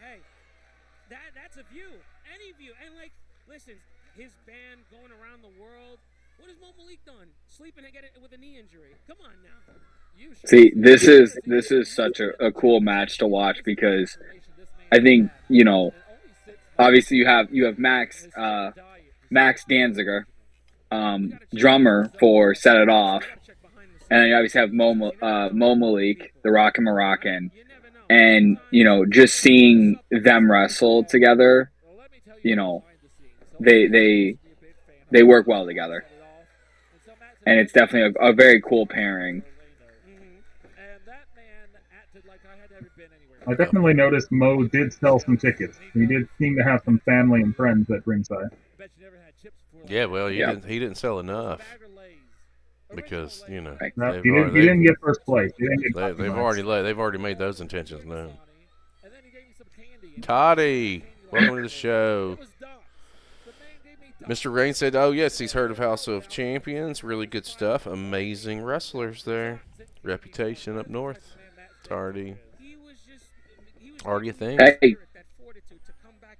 That's a view. Any view. And, like, listen, his band going around the world. What has Malik done? Sleeping and get it with a knee injury. Come on now. See, this is such a cool match to watch, because I think, you know, obviously you have Maxx Danziger, drummer for Set It Off, and then you obviously have Malik, the Rockin' Moroccan, and, you know, just seeing them wrestle together, you know, they work well together, and it's definitely a very cool pairing. I definitely noticed Mo did sell some tickets. He did seem to have some family and friends at ringside. Yeah, well, he didn't sell enough, because, you know, he didn't get first place. They've already made those intentions known. Toddy, welcome to the show. Mr. Rain said, "Oh yes, he's heard of House of Champions. Really good stuff. Amazing wrestlers there. Reputation up north." It's already a thing. Hey,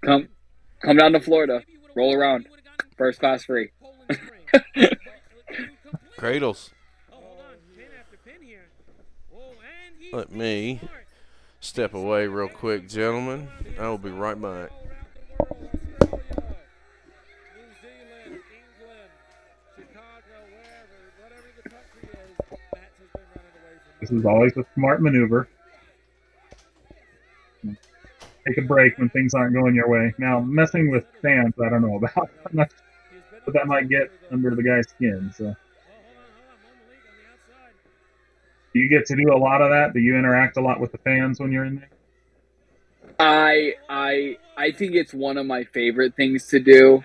come down to Florida. Roll around. First class free. Cradles. Let me step away real quick, gentlemen. I will be right back. This is always a smart maneuver. Take a break when things aren't going your way. Now, messing with fans, I don't know about. But that might get under the guy's skin. So, do you get to do a lot of that? Do you interact a lot with the fans when you're in there? I think it's one of my favorite things to do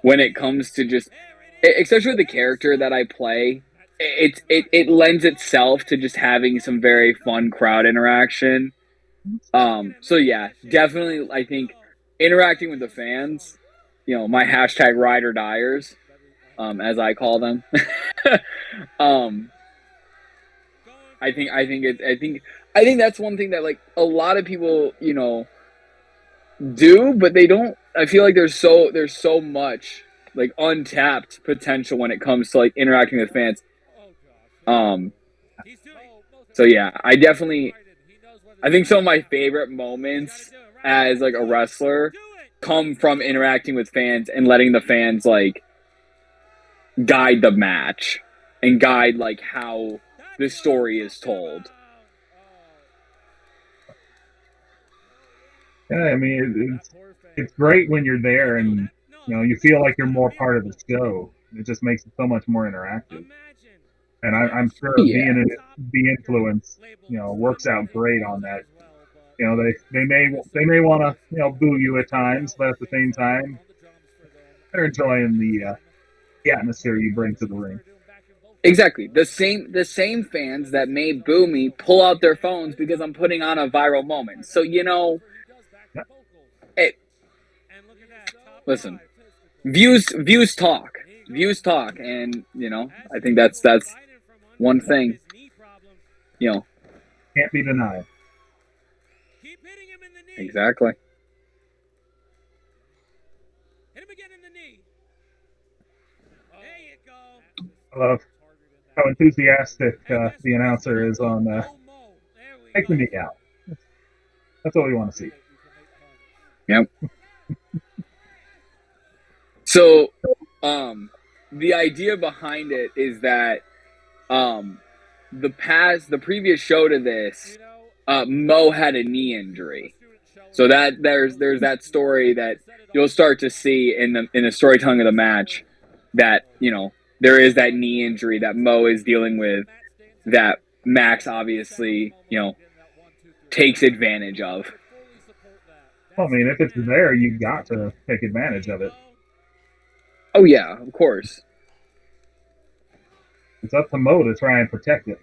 when it comes to just, especially with the character that I play. It lends itself to just having some very fun crowd interaction. So yeah, definitely. I think interacting with the fans, my hashtag ride or Dyers, as I call them. I think that's one thing that like a lot of people, do, but they don't. I feel like there's so much like untapped potential when it comes to like interacting with fans. So yeah, I think some of my favorite moments as like a wrestler come from interacting with fans and letting the fans like guide the match and guide like how the story is told. Yeah, I mean, it's great when you're there and you feel like you're more part of the show. It just makes it so much more interactive. And I'm sure being the influence, works out great on that. They may want to boo you at times, but at the same time, they're enjoying the atmosphere you bring to the ring. Exactly. The same fans that may boo me pull out their phones because I'm putting on a viral moment. So listen, views talk, and I think that's one thing. Can't be denied. Exactly. Hit him again in the knee. There you go. I love how enthusiastic the announcer is on take the knee out. That's what we want to see. Yep. So, the idea behind it is that the previous show to this, Mo had a knee injury. So that there's that story that you'll start to see in the storytelling of the match that, there is that knee injury that Mo is dealing with that Maxx obviously, takes advantage of. Well, I mean, if it's there, you've got to take advantage of it. Oh, yeah, of course. It's up to Mo to try and protect it.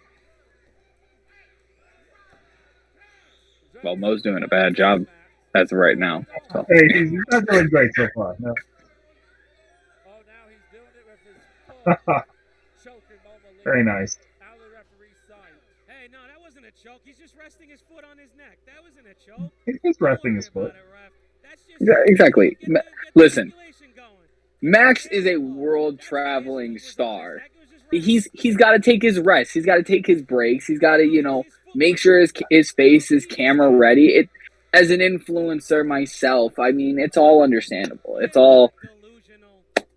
Well, Mo's doing a bad job as of right now. So. Hey, he's not doing great so far. No. Very nice. Hey, no, that wasn't a choke. He's just resting his foot on his neck. That wasn't a choke. He's just resting his foot. Exactly. Listen, Maxx is a world-traveling star. He's got to take his rest. He's got to take his breaks. He's got to, make sure his face is camera ready. As an influencer myself, I mean, it's all understandable.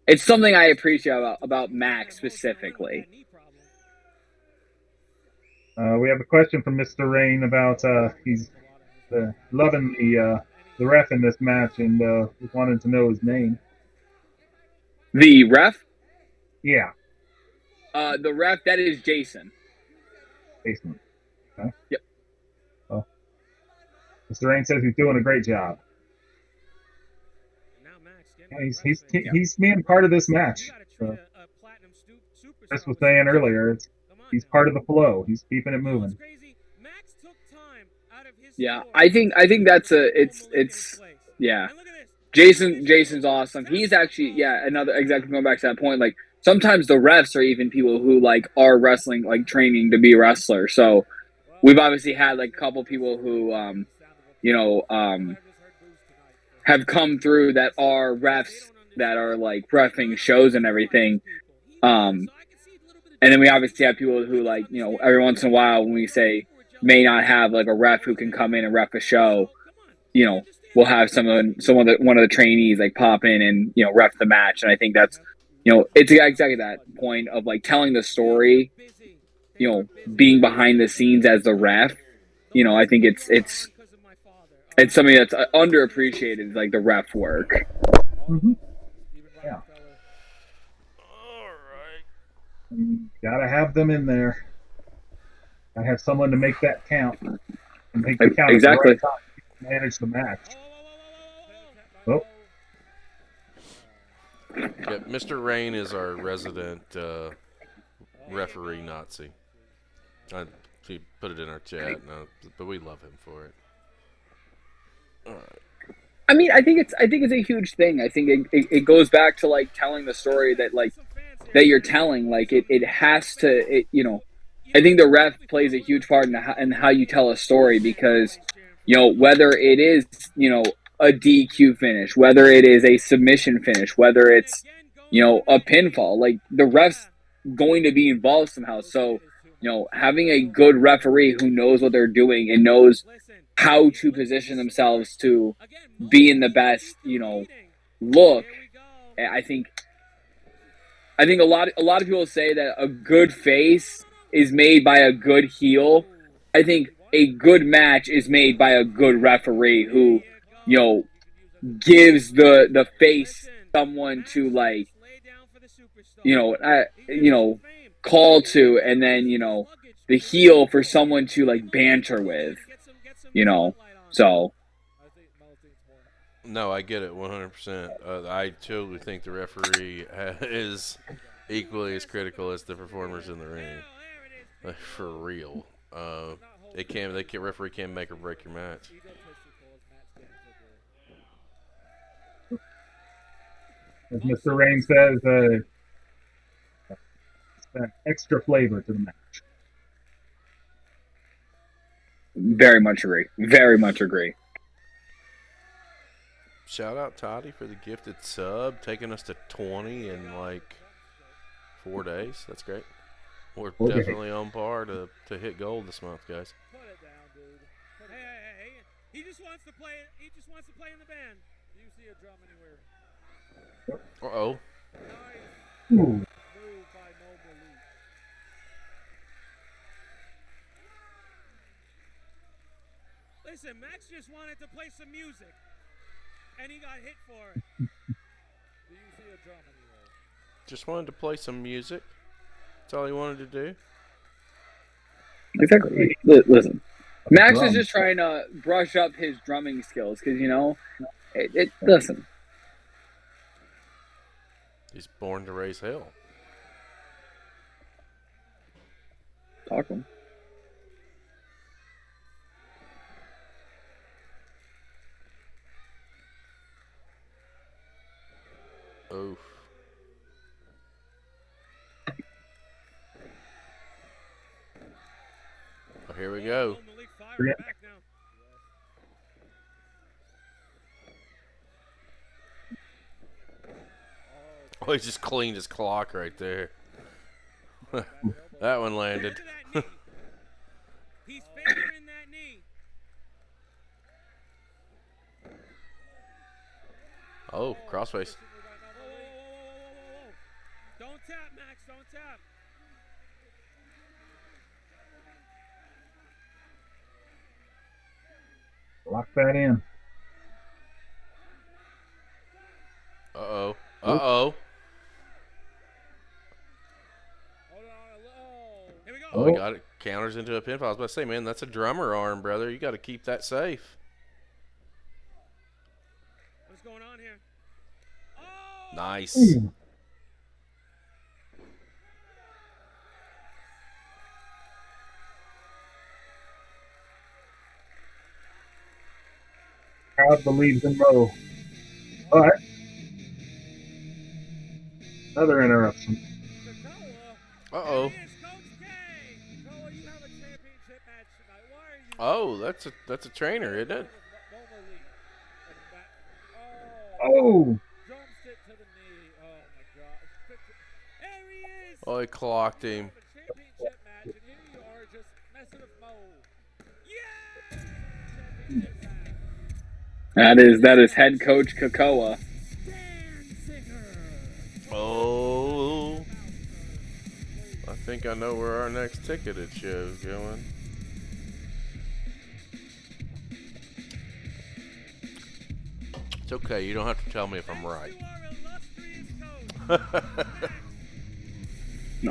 It's something I appreciate about Maxx specifically. We have a question from Mr. Rain about he's loving the ref in this match and just wanted to know his name. The ref? Yeah. The ref, that is Jason. Jason. Okay. Yep. Well, Mr. Rain says he's doing a great job. Yeah, he's being part of this match. So, Chris was saying earlier, he's part of the flow. He's keeping it moving. Yeah, I think that's it's yeah. Jason's awesome. He's actually exactly going back to that point. Like sometimes the refs are even people who like are wrestling, like training to be wrestlers. So we've obviously had like a couple people who, have come through that are refs that are like reffing shows and everything. And then we obviously have people who like, every once in a while when we say may not have like a ref who can come in and ref a show, we'll have one of the trainees like pop in and, ref the match. And I think that's, it's exactly that point of like telling the story, being behind the scenes as the ref. I think it's something that's underappreciated, like the ref work. Mm-hmm. Yeah. All right. Gotta have them in there. Gotta have someone to make that count. And make the count exactly. At the right time to manage the match. Oh. Yeah, Mr. Rain is our resident referee Nazi. He put it in our chat, but we love him for it. All right. I mean, I think it's a huge thing. I think it goes back to like telling the story that you're telling. Like it has to. I think the ref plays a huge part in how you tell a story, because whether it is a DQ finish, whether it is a submission finish, whether it's a pinfall, like the ref's going to be involved somehow. So having a good referee who knows what they're doing and knows how to position themselves to be in the best look. I think a lot of people say that a good face is made by a good heel. I think a good match is made by a good referee who gives the face someone to like call to, and then the heel for someone to like banter with, so. No, I get it 100%. I totally think the referee is equally as critical as the performers in the ring. Like, for real. Referee can make or break your match. As Mr. Rain says, that extra flavor to the match. Very much agree. Very much agree. Shout out Toddy for the gifted sub, taking us to 20 in like 4 days. That's great. We're definitely on par to hit gold this month, guys. Put it down, dude. Hey. He just wants to play. He just wants to play in the band. Do you see a drum anywhere? Uh-oh. Nice move by Malik. Listen, Maxx just wanted to play some music, and he got hit for it. Do you see a drum anywhere? Just wanted to play some music. That's all he wanted to do. Exactly. Listen, Maxx is just trying to brush up his drumming skills because listen. He's born to raise hell. Talk to him. Oof. Oh, here we go. Oh, he just cleaned his clock right there. That one landed. He's favoring that knee. Oh, crossface. Whoa. Don't tap, Maxx. Don't tap. Lock that in. Uh-oh. Here we go. Oh, he got it. Counters into a pinfall. I was about to say, man, that's a drummer arm, brother. You got to keep that safe. What's going on here? Oh! Nice. Ooh. Crowd believes in Mo. All right. Another interruption. Uh-oh. You have a championship match Oh, that's a trainer, isn't it? Oh, Drumstick to the knee. Oh my gosh. There he is. Oh, he clocked him. Championship match, and here you are just messing with Mo. Yeah! Championship match. That is head coach Kakoa. Danziger. Oh, I think I know where our next ticketed show is going. It's okay. You don't have to tell me if I'm right. You are illustrious coach. No,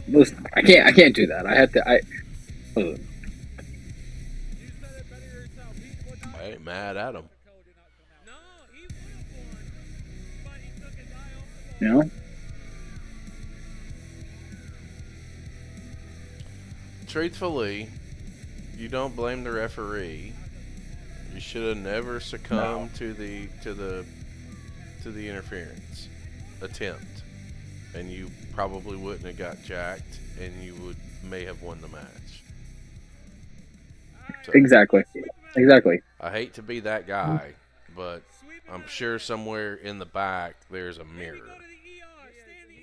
listen, I can't do that. I have to. You said it better yourself. He would not I ain't mad at him. No, he would have won, but he took his eye off the You ball. know. Truthfully, you don't blame the referee. You should have never succumbed to the interference attempt, and you probably wouldn't have got jacked, and you may have won the match. So, Exactly. I hate to be that guy, but I'm sure somewhere in the back there's a mirror.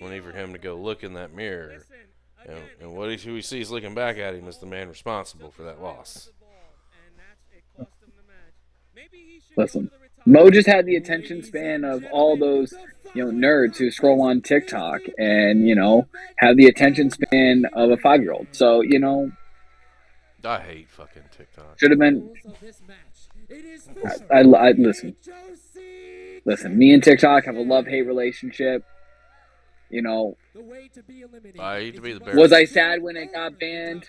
We need for him to go look in that mirror, and what who he sees looking back at him is the man responsible for that loss. Listen, Mo just had the attention span of all those, nerds who scroll on TikTok and, have the attention span of a 5-year-old. So, I hate fucking TikTok. should have been. I listen. Listen, me and TikTok have a love-hate relationship. I hate to be the bearer. Was I sad when it got banned?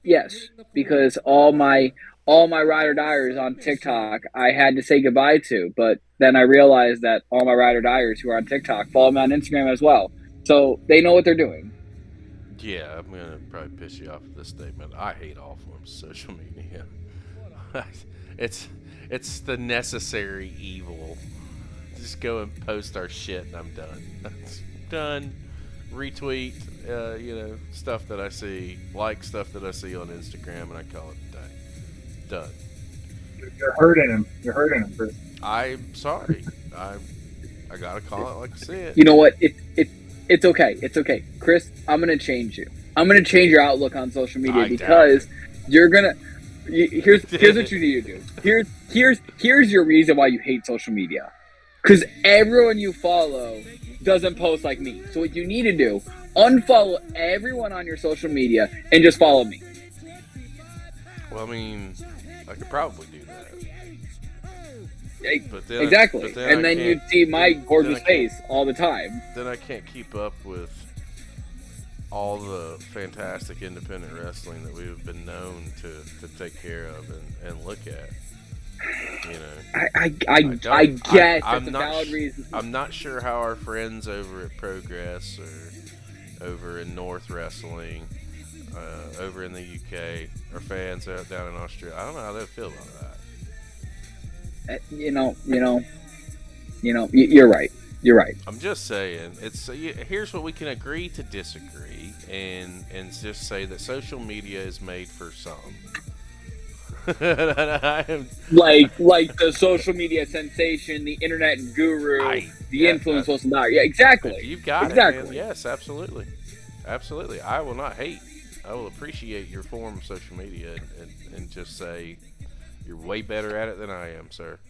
Yes, because all my ride or diers on TikTok I had to say goodbye to. But then I realized that all my ride or diers who are on TikTok follow me on Instagram as well, so they know what they're doing. Yeah, I'm gonna probably piss you off with this statement. I hate all forms of social media. It's the necessary evil. Just go and post our shit, and I'm done. Done. Retweet, stuff that I see, like stuff that I see on Instagram, and I call it a day. Done. you're hurting him. You're hurting him, Chris. I'm sorry. I gotta call it like I see it. You know what? It's okay. It's okay, Chris. I'm gonna change you. I'm gonna change your outlook on social media because you're gonna. Here's what you need to do. Here's your reason why you hate social media. Because everyone you follow doesn't post like me. So what you need to do, unfollow everyone on your social media and just follow me. Well, I mean, I could probably do that. But then Exactly. And then you'd see my gorgeous I face all the time. Then I can't keep up with all the fantastic independent wrestling that we've been known to take care of and look at. I guess that's a valid reason. I'm not sure how our friends over at Progress or over in North Wrestling, over in the UK, our fans out down in Australia. I don't know how they feel about that. You're right. You're right. I'm just saying, here's what we can agree to disagree, and just say that social media is made for some. like the social media sensation, the internet guru, the influencer Dyer. Yeah, exactly. You've got it, man. Yes, absolutely. I will not hate. I will appreciate your form of social media and just say you're way better at it than I am, sir.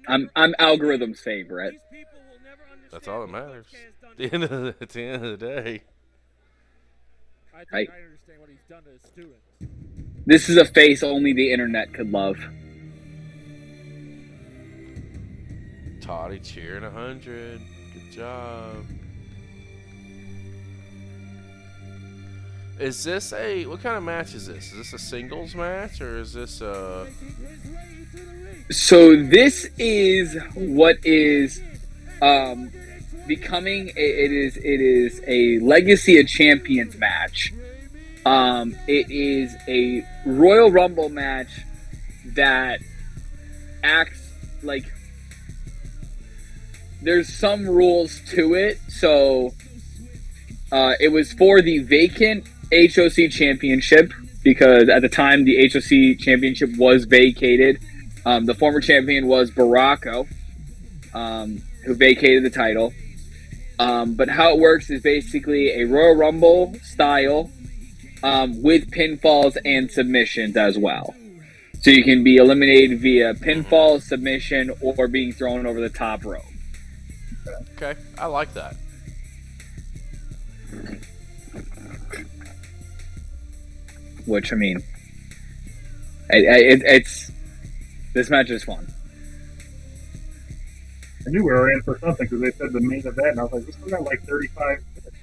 I'm algorithm's favorite. That's all that matters. At the end of the day. I think I understand what he's done to his students. This is a face only the internet could love. Toddy cheering 100. Good job. Is this what kind of match is this? Is this a singles match or is this a... So this is what is becoming it is a Legacy of Champions match. It is a Royal Rumble match that acts like there's some rules to it. So it was for the vacant HOC Championship because at the time the HOC Championship was vacated. The former champion was Baracco, who vacated the title. But how it works is basically a Royal Rumble style with pinfalls and submissions as well. So you can be eliminated via pinfall, submission, or being thrown over the top rope. Okay, I like that. Which, I mean, it's this match is fun. I knew we were in for something because they said the main event, and I was like, we still got like 35 minutes.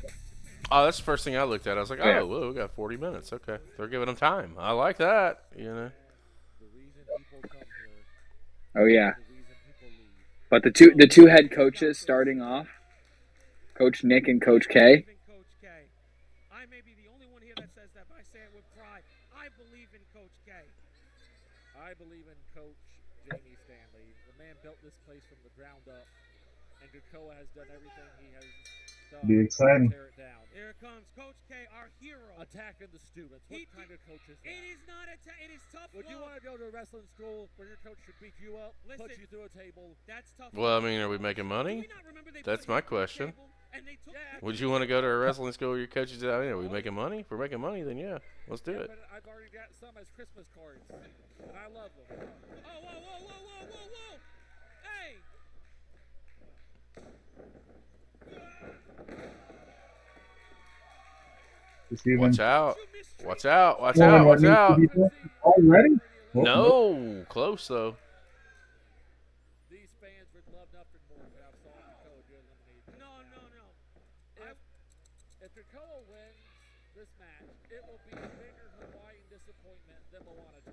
Oh, that's the first thing I looked at. I was like, oh, Yeah. whoa, we got 40 minutes. Okay, they're giving them time. I like that. You know. Oh yeah. But the two head coaches starting off, Coach Nick and Coach K. I may be the only one here that says that, but I say it with pride. I believe in Coach K. I believe in Coach Jamie Stanley. The man built this place from the ground up, and Krakoa has done everything he has done. Be exciting. To tear it down. Here comes Coach K, our hero. Attacking the students. What kind of coach is that? It is not it is tough Would you want to go to a wrestling school where your coach should beat you up, Listen, put you through a table? That's tough. Well, I mean, are we making money? That's my question. Would you want to go to a wrestling school where your coaches out here? Are we making money? If we're making money, then yeah, let's do it. But I've already got some as Christmas cards, and I love them. Oh, whoa. Hey. Watch out. Watch out. Watch Doing out. what Watch needs to out. be done already? Oh, No. Close, though. These fans would love nothing more to have saw Krakoa get eliminated. No. If Krakoa wins this match, it will be a bigger Hawaiian disappointment than Moana.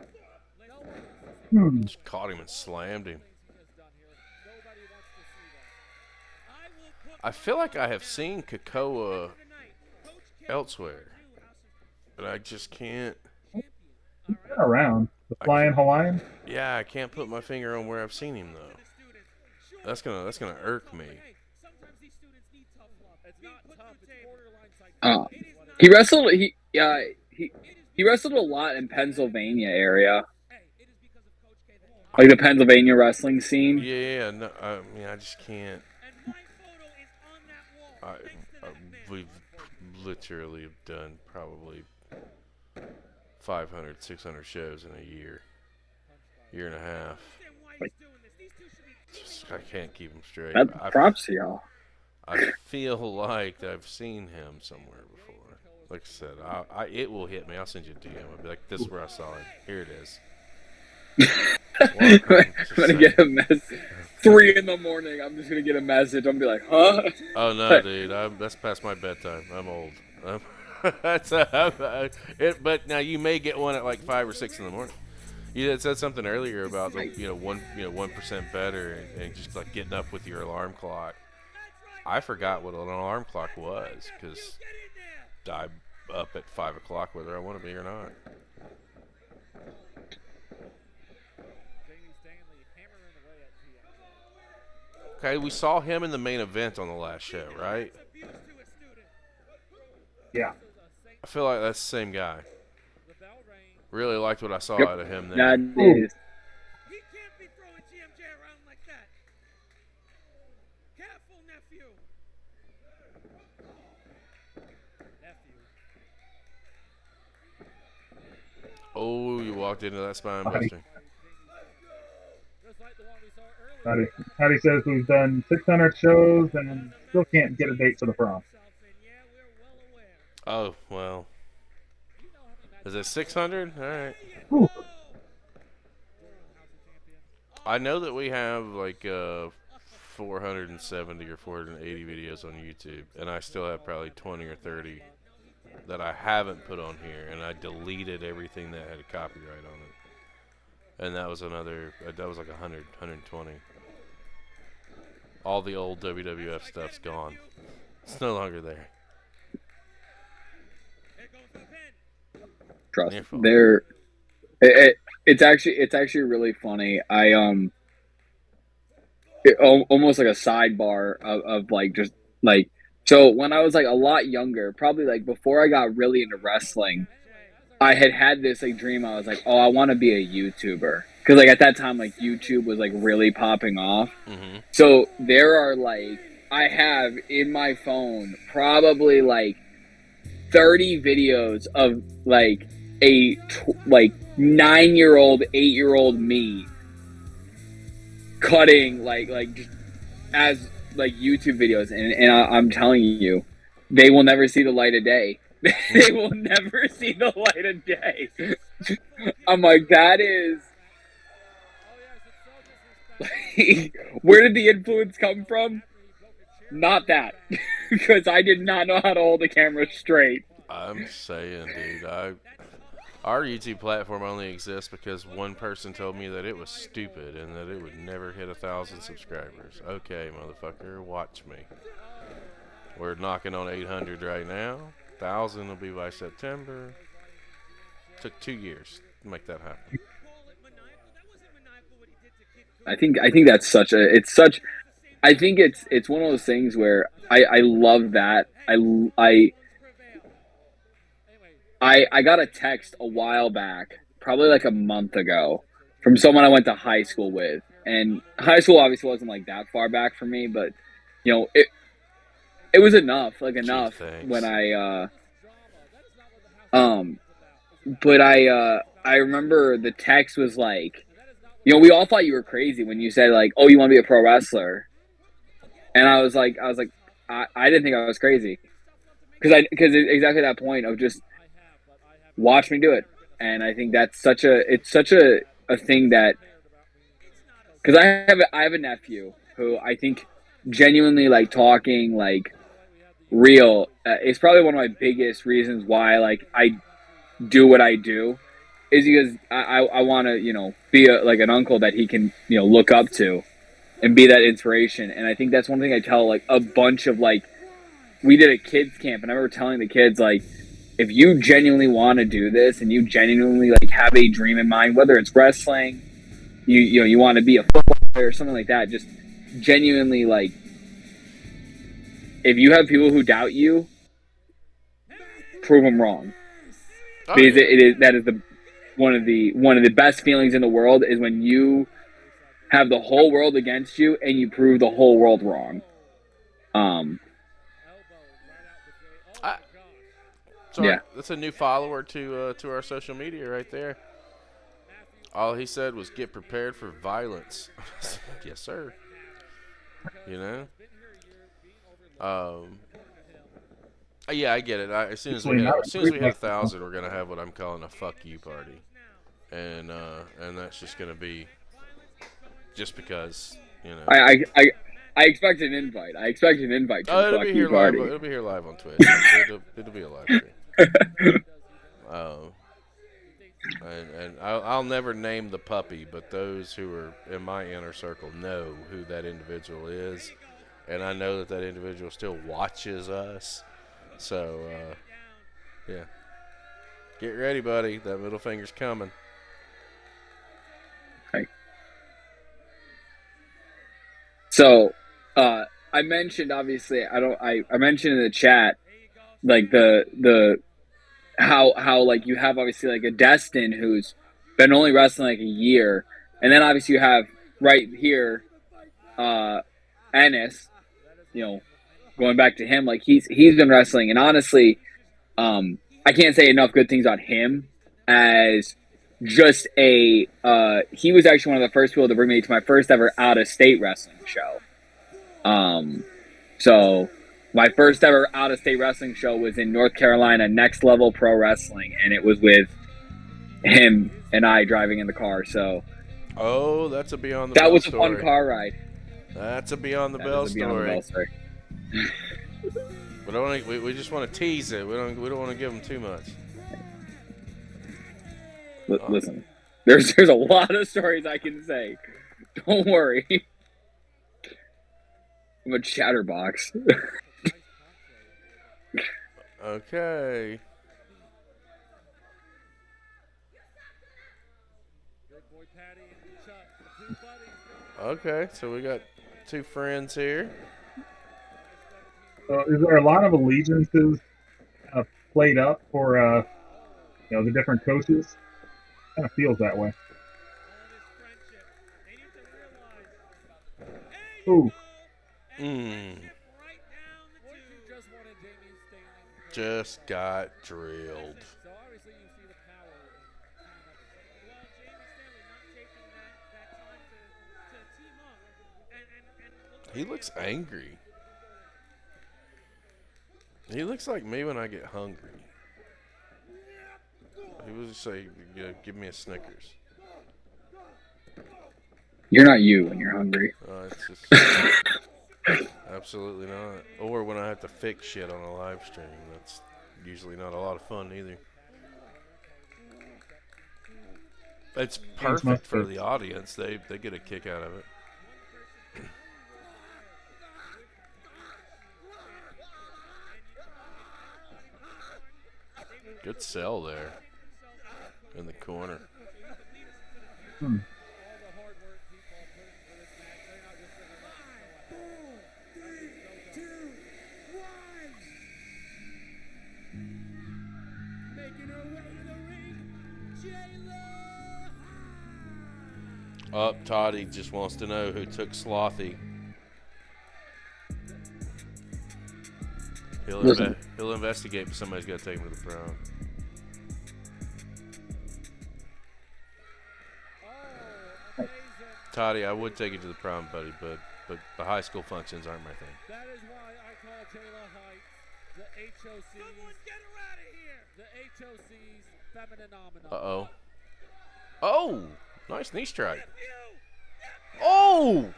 No one wants to see what Just caught him and slammed him. he has done here. Nobody wants to see that. I feel like I have seen Krakoa elsewhere, but I just can't. He's been around. The Flying Hawaiian? Yeah, I can't put my finger on where I've seen him though. That's gonna irk me. It's not tough. It's borderline psychotic. He wrestled a lot in Pennsylvania area, like the Pennsylvania wrestling scene. Yeah, no, I mean I just can't. We've literally have done probably 500, 600 shows in a year and a half. Just, I can't keep them straight. Props to y'all. I feel like I've seen him somewhere before. Like I said, it will hit me. I'll send you a DM. I'll be like, this is where I saw him. Here it is. I'm gonna get a message. 3 in the morning. I'm just gonna get a message. I'm gonna be like, huh? Oh no, dude. That's past my bedtime. I'm old. But now you may get one at like 5 or 6 in the morning. You had said something earlier about the 1% better and just like getting up with your alarm clock. I forgot what an alarm clock was because I'm up at 5 o'clock whether I want to be or not. Okay, we saw him in the main event on the last show, right? Yeah. I feel like that's the same guy. Really liked what I saw out of him there. That is. He can't be throwing GMJ around like that. Careful, nephew. Oh, you walked into that spine buster. Patty says we've done 600 shows and still can't get a date for the prom. Oh, well. Is it 600? All right. Whew. I know that we have like 470 or 480 videos on YouTube, and I still have probably 20 or 30 that I haven't put on here, and I deleted everything that had a copyright on it. And that was another, that was like 100, 120. All the old WWF stuff's gone. It's no longer there. Trust me. It's actually really funny. Almost like a sidebar of like just like, so when I was like a lot younger, probably like before I got really into wrestling, I had this like dream. I was like, oh, I want to be a YouTuber. Because like at that time, like YouTube was like really popping off. Mm-hmm. So there are like, I have in my phone probably like 30 videos of like like 9-year-old, 8-year-old me cutting like just as like YouTube videos, and I'm telling you, they will never see the light of day. They will never see the light of day. I'm like, that is like, where did the influence come from? Not that, because I did not know how to hold the camera straight. I'm saying, dude, our YouTube platform only exists because one person told me that it was stupid and that it would never hit 1,000 subscribers. Okay, motherfucker, watch me. We're knocking on 800 right now. 1,000 will be by September. Took 2 years to make that happen. I think that's such a, it's such, I think it's one of those things where I love that. I got a text a while back, probably like a month ago, from someone I went to high school with. And high school obviously wasn't like that far back for me, but you know, it was enough when but I remember the text was like, you know, we all thought you were crazy when you said like, oh, you want to be a pro wrestler. And I was like, I didn't think I was crazy. Because exactly that point of just watch me do it. And I think that's such a thing that, because I have a nephew who I think genuinely like talking like real is probably one of my biggest reasons why like I do what I do, is because I want to, you know, be like an uncle that he can, you know, look up to and be that inspiration. And I think that's one thing I tell like a bunch of like, we did a kids camp and I remember telling the kids like, if you genuinely want to do this and you genuinely like have a dream in mind, whether it's wrestling, you know, you want to be a football player or something like that, just genuinely like, if you have people who doubt you, prove them wrong. Oh, Because yeah. that is one of the best feelings in the world, is when you have the whole world against you and you prove the whole world wrong. Sorry, Yeah. that's a new follower to our social media right there. All he said was get prepared for violence. Yes, sir. You know. Yeah, I get it. As soon as we hit 1,000, we're gonna have what I'm calling a fuck you party, and that's just gonna be just because, you know. I expect an invite. I expect an invite to the fuck you party. It'll be here live on Twitch. It'll be a live stream. And I'll never name the puppy, but those who are in my inner circle know who that individual is, and I know that individual still watches us. So, yeah. Get ready, buddy. That middle finger's coming. Okay. So, I mentioned, obviously, I mentioned in the chat, like the how like you have obviously like a Destin who's been only wrestling like a year, and then obviously you have right here, Ennis, you know, going back to him, like he's been wrestling, and honestly, I can't say enough good things on him as just a he was actually one of the first people to bring me to my first ever out of state wrestling show. So my first ever out of state wrestling show was in North Carolina, Next Level Pro Wrestling, and it was with him and I driving in the car. So that's a Beyond the that Bell was story. a fun car ride. That's a Beyond the Bell story. We just want to tease it. We don't want to give them too much. Listen, there's a lot of stories I can say. Don't worry. I'm a chatterbox. Okay. Okay, so we got two friends here. So is there a lot of allegiances played up for the different coaches. Kind of feels that way. Ooh. Just got drilled. So obviously you see the power in He looks angry. He looks like me when I get hungry. He was just like, give me a Snickers. You're not you when you're hungry. It's just absolutely not. Or when I have to fix shit on a live stream. That's usually not a lot of fun either. It's perfect for the audience. They get a kick out of it. Good sell there in the corner. Up, Toddy just wants to know who took Slothy. He'll investigate, but somebody's got to take him to the prom. Toddy, I would take you to the prom, buddy, but the high school functions aren't my thing. That is why I call Jayla Heights the HOC's. Someone get her out of here! The HOC's feminine nominal. Uh-oh. Oh! Nice knee strike. Oh!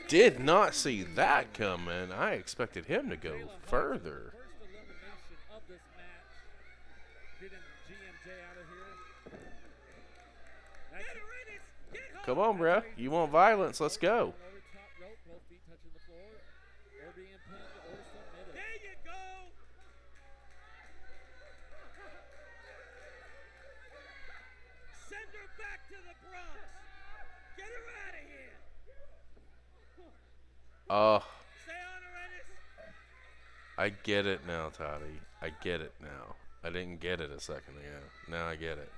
Did not see that coming. I expected him to go further. First elimination of this match. Getting GMJ out of here. Come on, bro. You want violence? Let's go. Over top rope, both feet touching the floor. Or being pinned or submitted. There you go! Send her back to the Bronx. Get her out of here. I get it now, Toddy. I get it now. I didn't get it a second ago. Now I get it.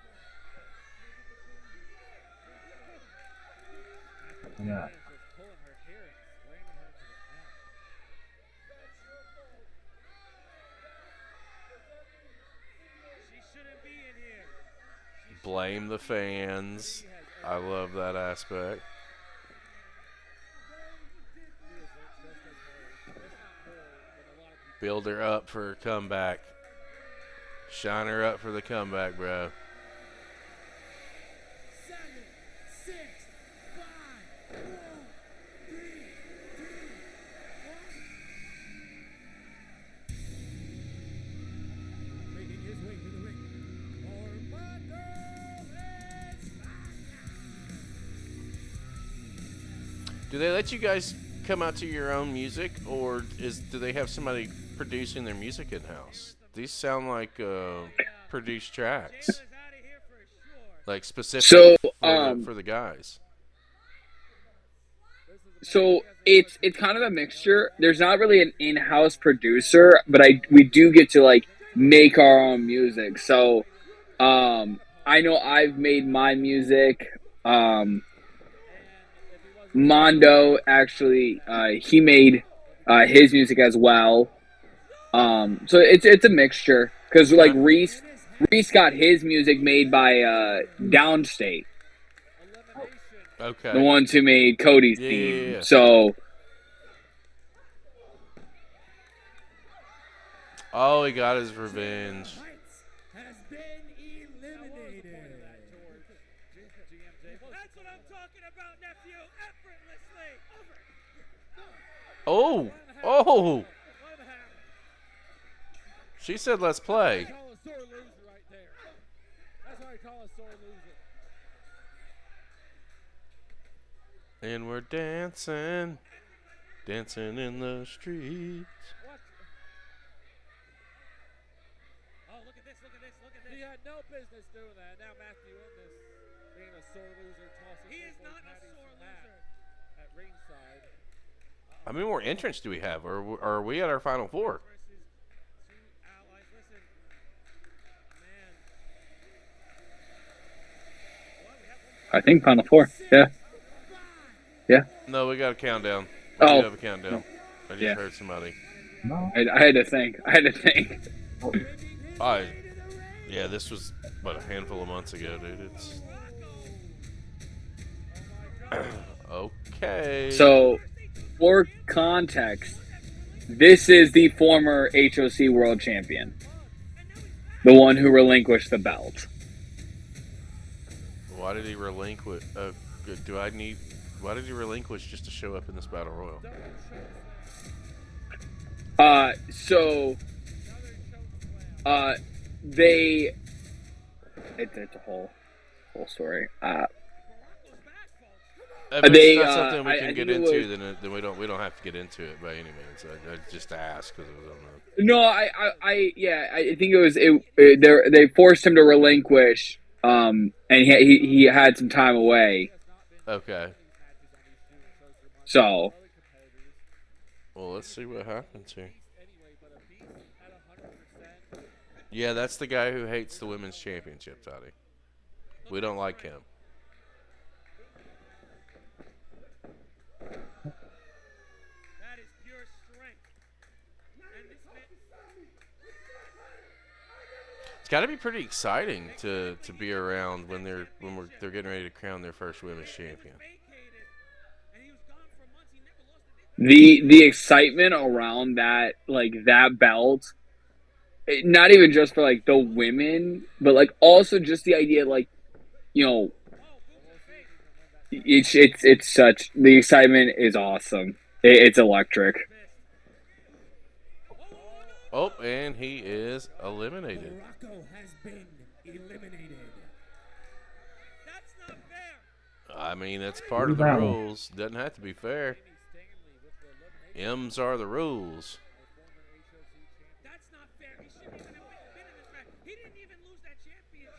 Yeah. Blame the fans. I love that aspect. Build her up for her comeback. Shine her up for the comeback, bro. 7, 6, 5, 4, 3, 2, 1. Making his way to the ring. Do they let you guys come out to your own music, or do they have somebody producing their music in-house? These sound like produced tracks, like specific for the guys. So it's kind of a mixture. There's not really an in-house producer, but we do get to like make our own music. So I know I've made my music. Mondo actually he made his music as well. So it's a mixture because like Reese got his music made by Downstate. Okay. The ones who made Cody's theme. Yeah. So. Oh, he got his revenge. Has been eliminated. That's what I'm talking about, nephew. Effortlessly. Oh. Oh. She said, let's play. That's what I call a sore loser right there. That's what I call a sore loser. And we're dancing in the streets. What? Oh, look at this. He had no business doing that. Now Matthew in this being a sore loser, tossing. He is not a sore loser. At ringside. How many more entrants do we have? Or are we at our final four? Versus two allies. Listen, I think Final Four. Yeah. Yeah. No, we got a countdown. We do have a countdown. I just heard somebody. No. I had to think. Yeah, this was a handful of months ago, dude. It's okay. So, for context, this is the former HOC World Champion, the one who relinquished the belt. Why did he relinquish? Why did he relinquish just to show up in this battle royal? It's a whole story. If it's not something we can get into, then we don't have to get into it by any means. I just asked because it was on the. No, I think they forced him to relinquish, and he had some time away. Okay. So. Well, let's see what happens here. Yeah, that's the guy who hates the women's championship, Toddy. We don't like him. That is pure strength. It's got to be pretty exciting to be around when they're getting ready to crown their first women's champion. The excitement around that belt, not even just for like the women, but like also just the idea, like, you know, it's such, the excitement is awesome. It's electric. Oh, and he is eliminated. Morocco has been eliminated. That's not fair. I mean, that's part of the rules. Doesn't have to be fair. M's are the rules. That's not fair. He shouldn't even have been in this match. He didn't even lose that championship.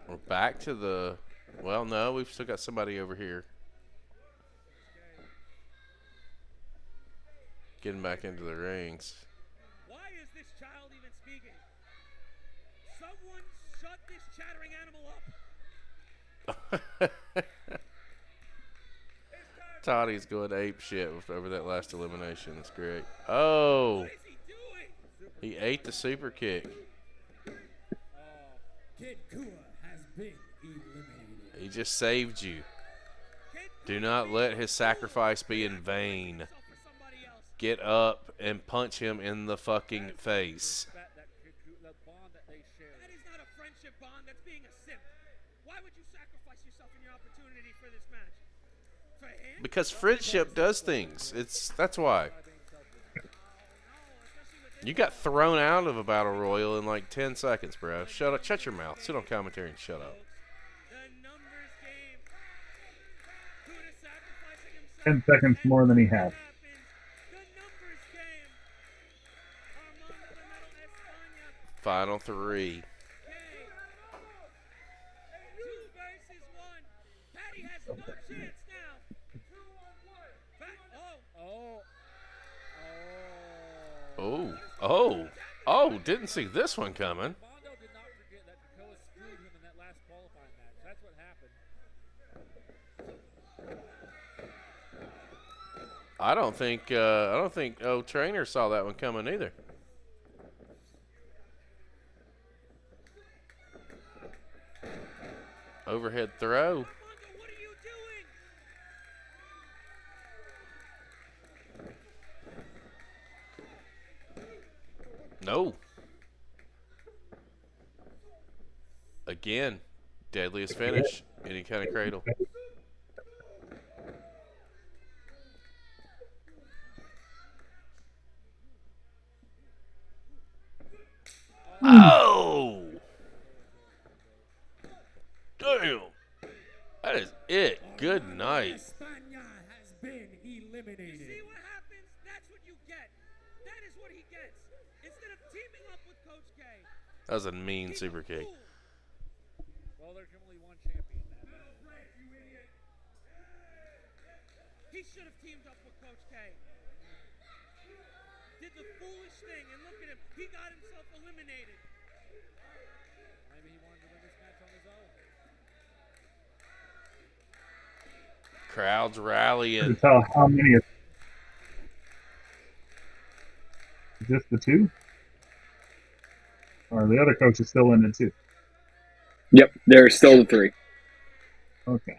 We're back to the. Well, no, we've still got somebody over here. Getting back into the rings. Why is this child even speaking? Someone shut this chattering animal up. Toddy's going ape shit over that last elimination. That's great. Oh, What is he doing? he ate the super kick. Kid Kua has been eliminated. He just saved you. Do not let his sacrifice be in vain. Get up and punch him in the fucking face. That is not a friendship bond. That's being a simp. Why would you sacrifice yourself in your opportunity for this match? For him? Because friendship does things. That's why. You got thrown out of a battle royal in like 10 seconds, bro. Shut up. Shut your mouth. Sit on commentary and shut up. The numbers game. Kuda sacrificing himself. 10 seconds more than he had. The numbers game. Armando the Metal España. Final three. Okay. 2 versus 1. Patty has no chance now. 2-on-1. Oh, didn't see this one coming. Mondo did not forget that Krakoa screwed him in that last qualifying match. That's what happened. I don't think Trainer saw that one coming either. Overhead throw. Armando, what are you doing? No. Again, deadliest finish. Any kind of cradle. Oh! Damn! That is it. Good night. España has been eliminated. You see what happens? That's what you get. That is what he gets. Instead of teaming up with Coach K. That was a mean super kick. Well, there's only one champion now. He should have teamed up with Coach K. Did the foolish thing, and look at him. He got himself eliminated. Maybe he wanted to win this match on his own. Crowd's rallying. To tell how many. Is this the two? Or the other coach is still in it too? Yep, there's still the 3. Okay.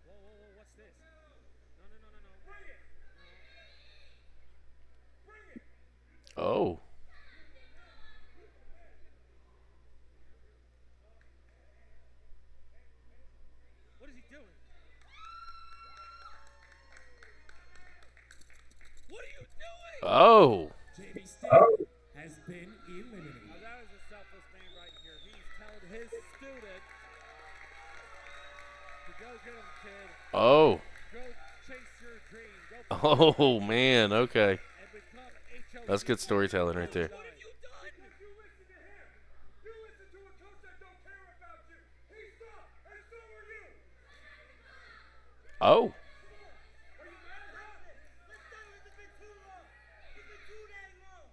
Whoa, what's this? No. Oh. What is he doing? What are you doing? Oh. JB State has been eliminated. Now that is a selfless man right here. He's telling his student to go get him, kid. Oh. Go chase your dream. Go Oh, man. Okay. and become HOC That's good storytelling right there. What have you done? If you listen to him, you listen to a coach that don't care about you. He sucks, and so are you. Oh. Are you mad, huh? Let's settle it. It's been too long. It's been too dang long.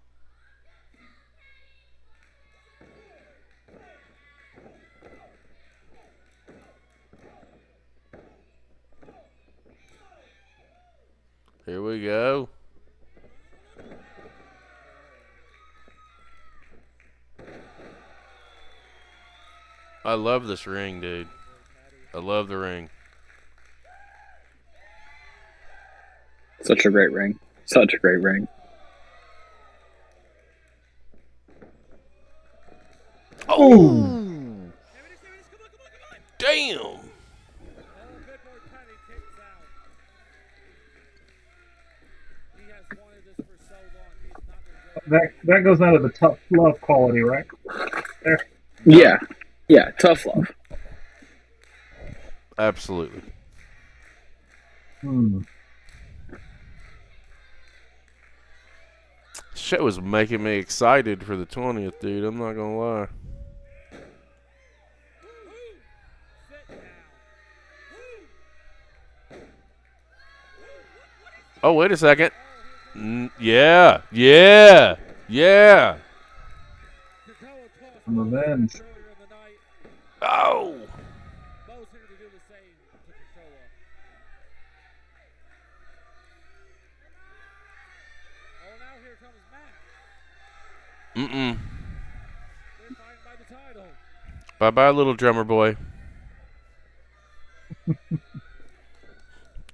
Here we go. I love this ring, dude. I love the ring. Such a great ring. Such a great ring. Oh! Damn! Oh, good boy Patty kicks out. He has wanted this for so long. He's not going to go. That goes out of the tough love quality, right? There. Yeah. Yeah, tough love. Absolutely. Shit was making me excited for the 20th, dude. I'm not gonna lie. Sit down. Oh, wait a second. Yeah. Yeah. Yeah. Revenge. Earlier in the night, Oh. Mo's here to do the same to Krakoa. Oh, now here comes Maxx. Mm-mm. They're fighting by the title. Bye-bye, little drummer boy.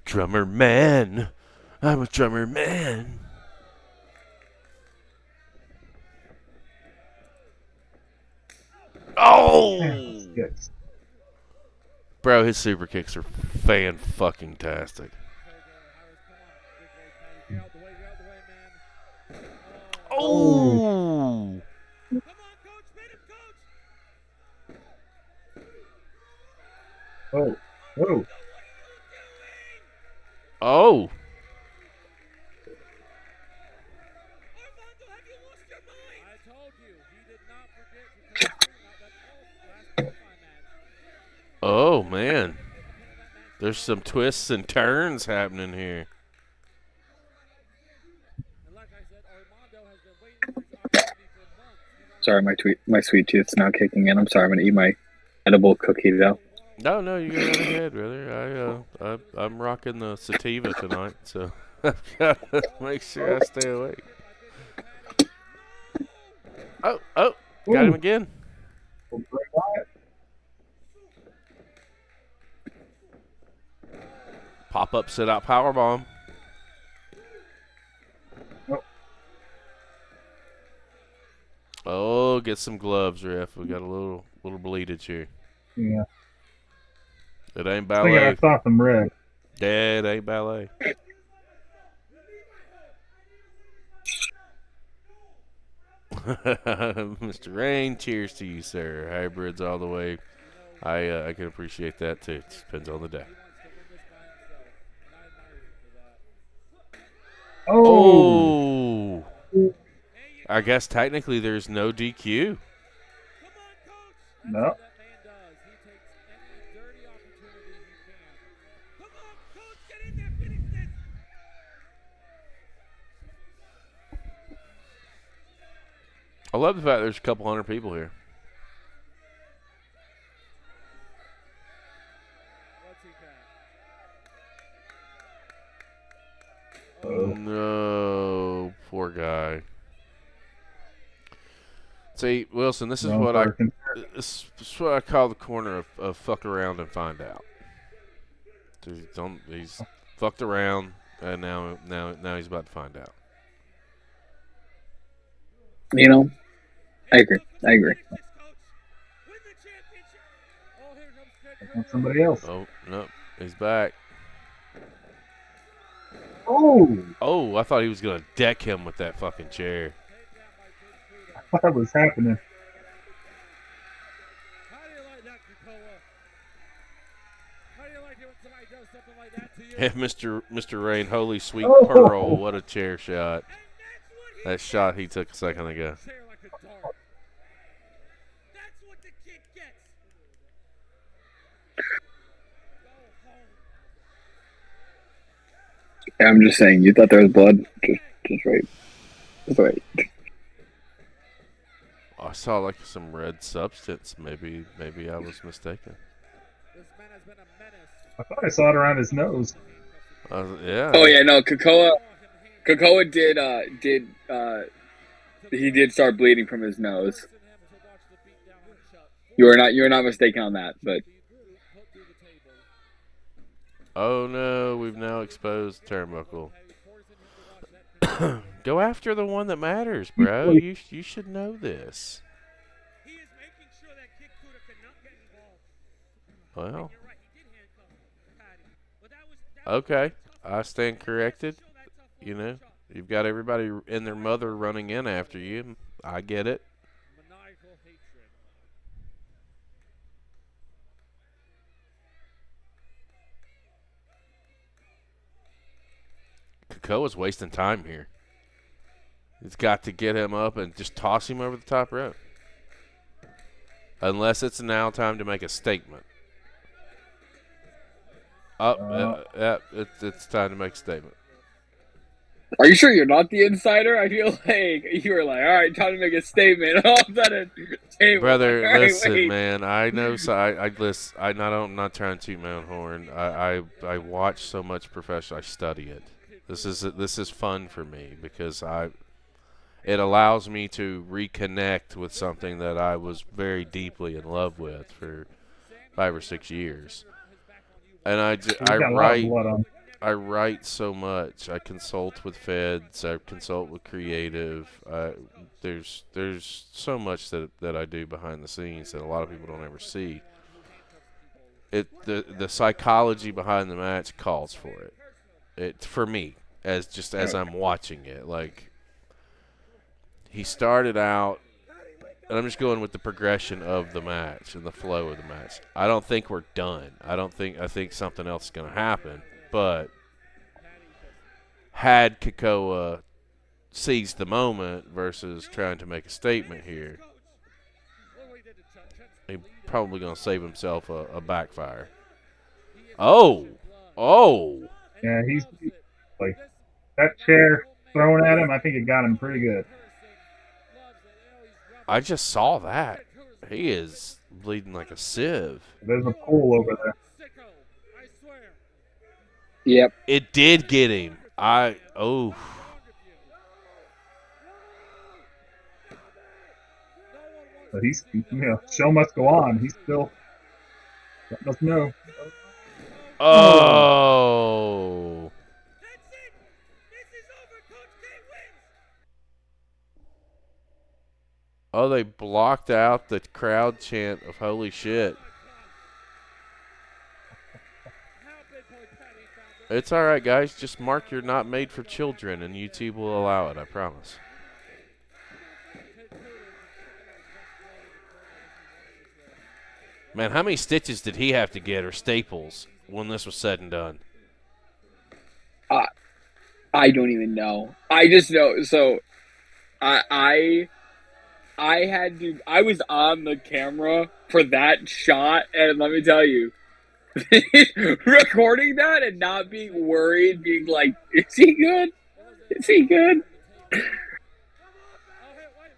Drummer man. I'm a drummer man. Oh! Yes. Bro, his super kicks are fan-fucking-tastic. Get out the way, man. Oh! Come on, coach. Spin him, coach. Oh. Oh. Oh! Armando, have you lost your mind? I told you, he did not forget to come through. Now that's last qualifying match. Oh, man. There's some twists and turns happening here. And like I said, Armando has been waiting for his opportunity for months. Sorry, my sweet tooth's now kicking in. I'm sorry, I'm gonna eat my edible cookie though. No, you go right ahead, brother. I'm rocking the sativa tonight, so I've got to make sure I stay awake. Oh, got him again. Pop-up sit-out powerbomb. Oh, get some gloves, ref. We got a little bleedage here. Yeah. It ain't I think I ballet. saw some red. Yeah, it ain't ballet. Mr. Rain, cheers to you, sir. Hybrids all the way. I can appreciate that too. It just depends on the day. Oh. I guess technically there's no DQ. No. That man does. He takes any dirty opportunity he can. Come on, coach. Get in there. Finish this. I love the fact there's a couple hundred people here. No, poor guy. See, Wilson, this is No, what sir. this is what I call the corner of fuck around and find out. He's fucked around, and now he's about to find out. You know, I agree. Somebody else. Oh no, he's back. Oh, I thought he was gonna deck him with that fucking chair. what was happening? How do you like that, Krakoa? How do you like it when somebody does something like that to you? Yeah, Mr. Rain, holy sweet pearl, what a chair shot. That shot he took a second ago. Chair like a dart. That's what the kid gets. Yeah, I'm just saying, you thought there was blood? Just wait. Just wait. I saw like some red substance. Maybe I was mistaken. This man has been a menace. I thought I saw it around his nose. Yeah. Oh yeah, no, Krakoa he did start bleeding from his nose. You are not mistaken on that, but Oh no, we've now exposed Turnbuckle. Go after the one that matters, bro. You should know this. He is making sure that Kid Kuda cannot get involved. Well, You're right, he did handcuff Patty. But that was okay. I stand corrected. You know, you've got everybody and their mother running in after you. I get it. Maniacal hatred. Krakoa's wasting time here. He's got to get him up and just toss him over the top rope. Unless it's now time to make a statement. It's time to make a statement. are you sure you're not the insider? I feel like you were like, all right, time to make a statement. All of a sudden, Brother, all right, listen, wait. man. I know. So I'm not trying to toot my own horn. I watch so much professional. I study it. This is fun for me because it allows me to reconnect with something that I was very deeply in love with for 5 or 6 years. And I write so much. I consult with feds. I consult with creative. There's so much that I do behind the scenes that a lot of people don't ever see. The psychology behind the match calls for it. For me as I'm watching it. Like he started out, and I'm just going with the progression of the match and the flow of the match. I don't think we're done. I think something else is going to happen. But had Krakoa seized the moment versus trying to make a statement here, he's probably going to save himself a backfire. Oh! Yeah, he's like that chair thrown at him. I think it got him pretty good. I just saw that. He is bleeding like a sieve. There's a pool over there. Yep. It did get him. But But show must go on. He's still letting us know. Oh. That's it. This is over. Coach K wins. Oh, they blocked out the crowd chant of holy shit. It's all right, guys. Just mark you're not made for children, and YouTube will allow it. I promise. Man, how many stitches did he have to get, or staples, when this was said and done? I don't even know. I just know. So, I was on the camera for that shot, and let me tell you, recording that and not being worried, being like, is he good? Is he good?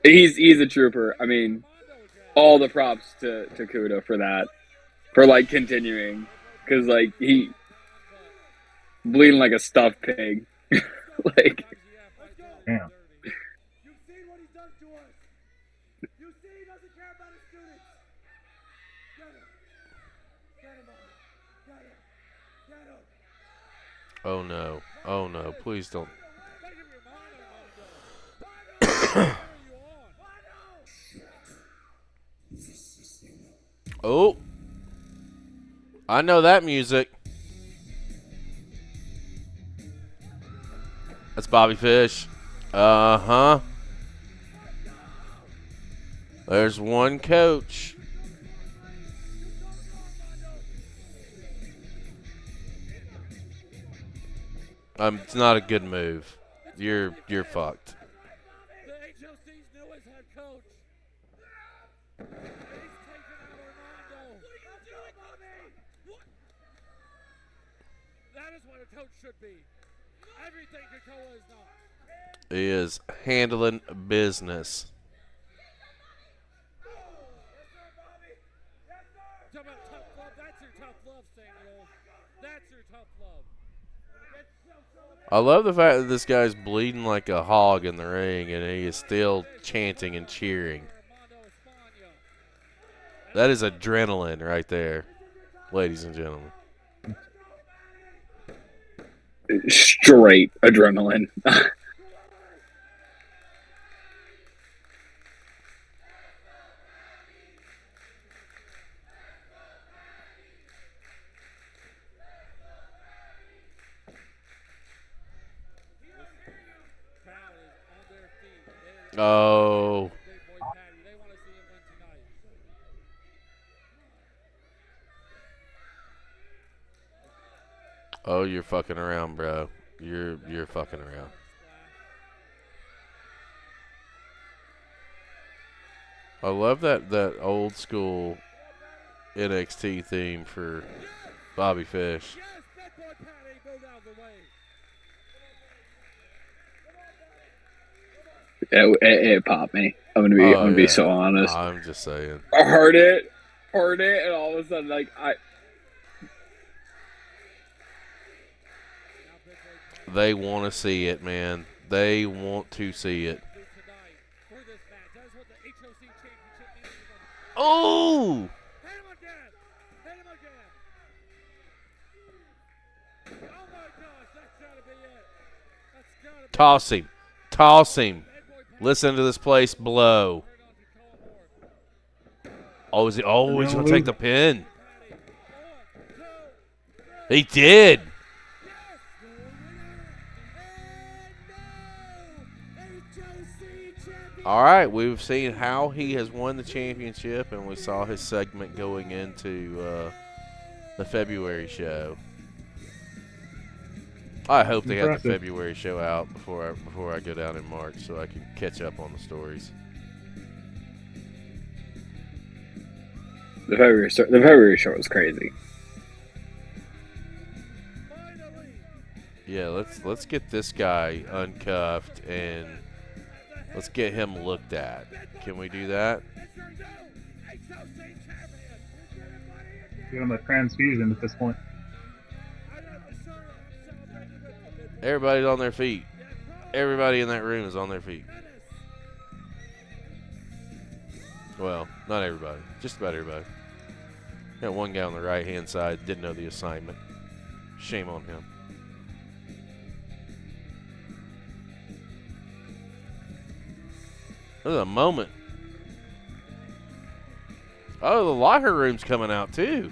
He's a trooper. I mean, all the props to Kuda for that, for like continuing. because like he bleeding like a stuffed pig. Like, Damn. You've seen what he's done to us. You see he doesn't care about his students. Get him. Get him, Mom. Get him. Get him. Oh no. Oh no. Please don't. Oh. I know that music. That's Bobby Fish. Uh-huh. There's one coach. It's not a good move. You're fucked. The HOC's newest head coach. He's taking out Armando. What are you doing, Bobby? What? That is what a coach should be. Everything Krakoa is not. He is handling business. Talk about tough love. That's your tough love, Samuel. That's your tough love. I love the fact that this guy's bleeding like a hog in the ring and he is still chanting and cheering. That is adrenaline right there, ladies and gentlemen. straight adrenaline. Oh. Oh, you're fucking around, bro. You're fucking around. I love that old school NXT theme for Bobby Fish. It popped me. I'm gonna be so honest. I'm just saying. I heard it, and all of a sudden, like They want to see it, man. They want to see it. Oh! Toss him. Toss him. Listen to this place blow. Oh, he's going to take the pin. He did. All right, we've seen how he has won the championship, and we saw his segment going into the February show. I hope they have the February show out before I go down in March, so I can catch up on the stories. The February show was crazy. Yeah, let's get this guy uncuffed and let's get him looked at. Can we do that? Give him a transfusion at this point. Everybody's on their feet. Everybody in that room is on their feet. Well, not everybody. Just about everybody. Got one guy on the right-hand side didn't know the assignment. Shame on him. There's a moment. Oh, the locker room's coming out too.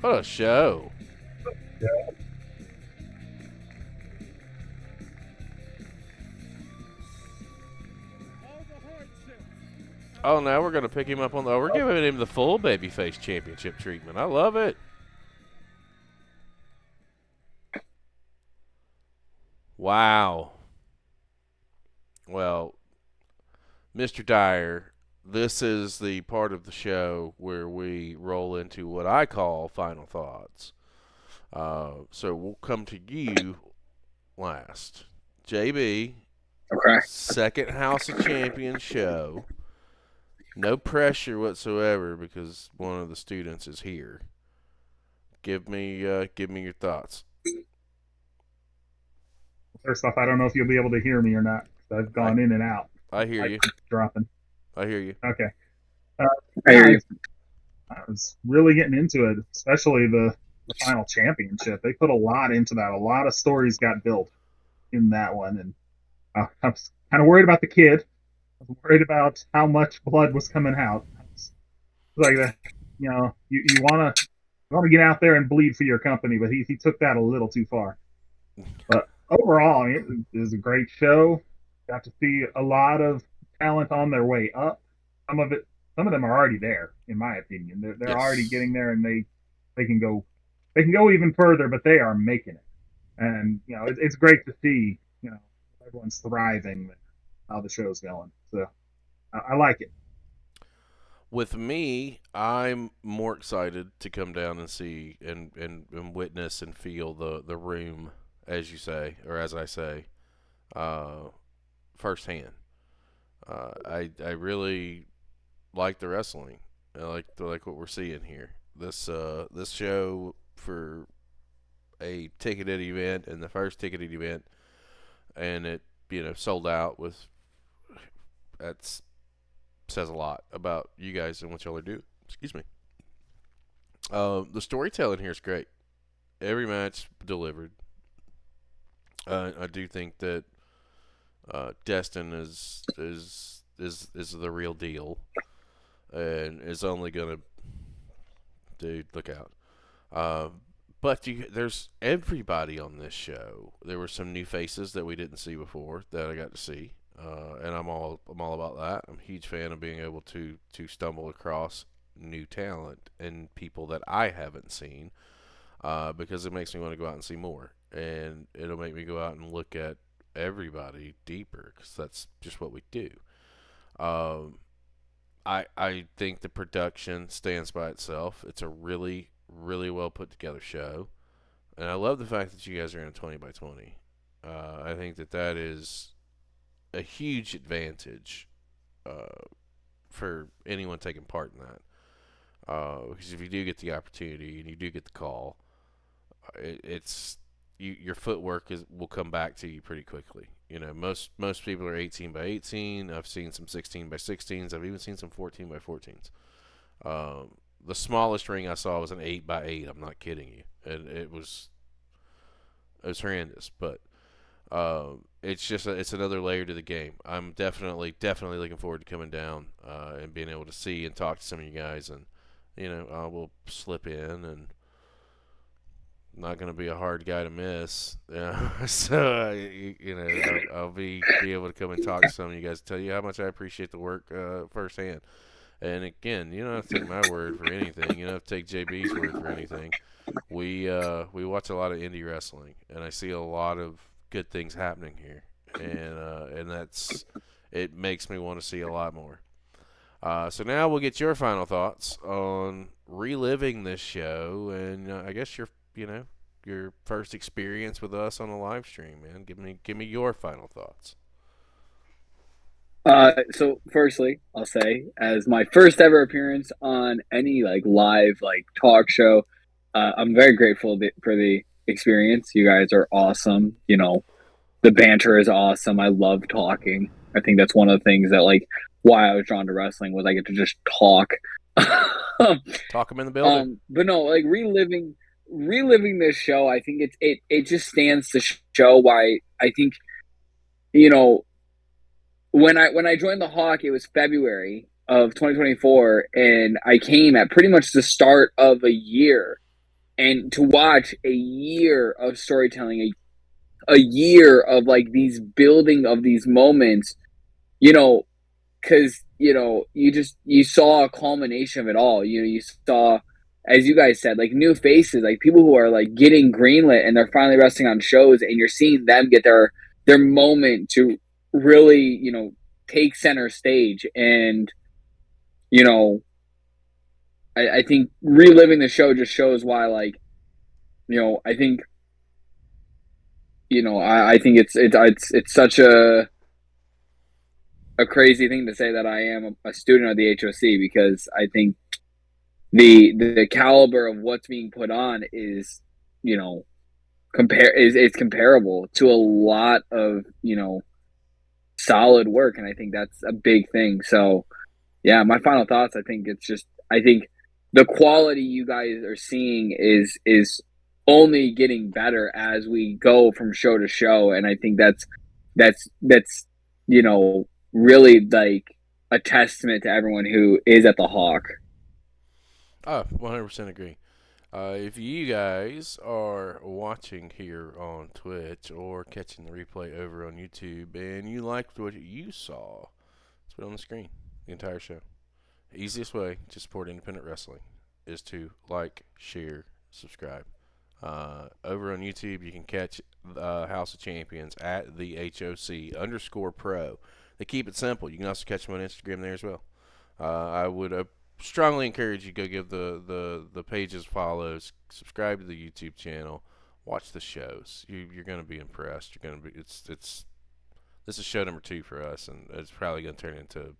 What a show. Yeah. Oh, now we're going to pick him up on the... Oh, we're giving him the full babyface championship treatment. I love it. Wow. Well, Mr. Dyer, this is the part of the show where we roll into what I call final thoughts. So we'll come to you last. JB, Okay. second House of Champions show. No pressure whatsoever because one of the students is here. Give me your thoughts. First off, I don't know if you'll be able to hear me or not. I've gone in and out. I hear you. Dropping. I hear you. Okay. I hear you. I was really getting into it, especially the final championship. They put a lot into that. A lot of stories got built in that one, and I was kind of worried about the kid. I was worried about how much blood was coming out. It's like that, you want to get out there and bleed for your company, but he took that a little too far. But overall, I mean, it was a great show. Got to see a lot of talent on their way up. Some of them are already there, in my opinion. They're Yes. already getting there, and they can go even further, but they are making it. And it's great to see everyone's thriving, how the show's going. So I like it. With me, I'm more excited to come down and see and witness and feel the room, as you say, or as I say, firsthand. I really like the wrestling. I like what we're seeing here. This show for a ticketed event and the first ticketed event, and it sold out with. That's says a lot about you guys and what y'all are doing. Excuse me. The storytelling here is great. Every match delivered. I do think that Destin is the real deal, and is only gonna. Dude, look out. But there's everybody on this show. There were some new faces that we didn't see before that I got to see. And I'm all about that. I'm a huge fan of being able to stumble across new talent and people that I haven't seen, because it makes me want to go out and see more, and it'll make me go out and look at everybody deeper, because that's just what we do. I think the production stands by itself. It's a really, really well put together show, and I love the fact that you guys are in a 20x20. I think that is a huge advantage for anyone taking part in that. Because if you do get the opportunity and you do get the call, your footwork will come back to you pretty quickly. Most people are 18x18. I've seen some 16x16s. I've even seen some 14x14s. The smallest ring I saw was an 8x8. I'm not kidding you, and it was horrendous, but. It's another layer to the game. I'm definitely looking forward to coming down and being able to see and talk to some of you guys, and I will slip in, and I'm not going to be a hard guy to miss. So I'll be able to come and talk to some of you guys, tell you how much I appreciate the work firsthand. And again, you don't have to take my word for anything. You don't have to take JB's word for anything. We watch a lot of indie wrestling, and I see a lot of good things happening here, and it makes me want to see a lot more. So now we'll get your final thoughts on reliving this show, and I guess your first experience with us on a live stream, man. Give me your final thoughts. So firstly, I'll say, as my first ever appearance on any live talk show, I'm very grateful for the experience. You guys are awesome. The banter is awesome. I love talking. I think that's one of the things that why I was drawn to wrestling was I get to just talk. Talk them in the building. But no, reliving this show, I think it just stands to show why I think when I joined the HOC, it was February of 2024, and I came at pretty much the start of a year. And to watch a year of storytelling, a year of these building of these moments, because you saw a culmination of it all. You saw, as you guys said, new faces, people who are getting greenlit and they're finally wrestling on shows, and you're seeing them get their moment to really, take center stage. And, I think reliving the show just shows why, like, I think, I think it's such a crazy thing to say that I am a student of the HOC, because I think the caliber of what's being put on is, it's comparable to a lot of, solid work. And I think that's a big thing. So yeah, my final thoughts, I think the quality you guys are seeing is only getting better as we go from show to show. And I think that's really like a testament to everyone who is at the HOC. 100% agree. If you guys are watching here on Twitch or catching the replay over on YouTube and you liked what you saw, let's put it on the screen, the entire show. The easiest way to support independent wrestling is to like, share, subscribe. Over on YouTube, you can catch House of Champions at the HOC_pro. They keep it simple. You can also catch them on Instagram there as well. I would strongly encourage you to go give the pages follows, subscribe to the YouTube channel, watch the shows. You're going to be impressed. You're going to be this is show number 2 for us, and it's probably going to turn into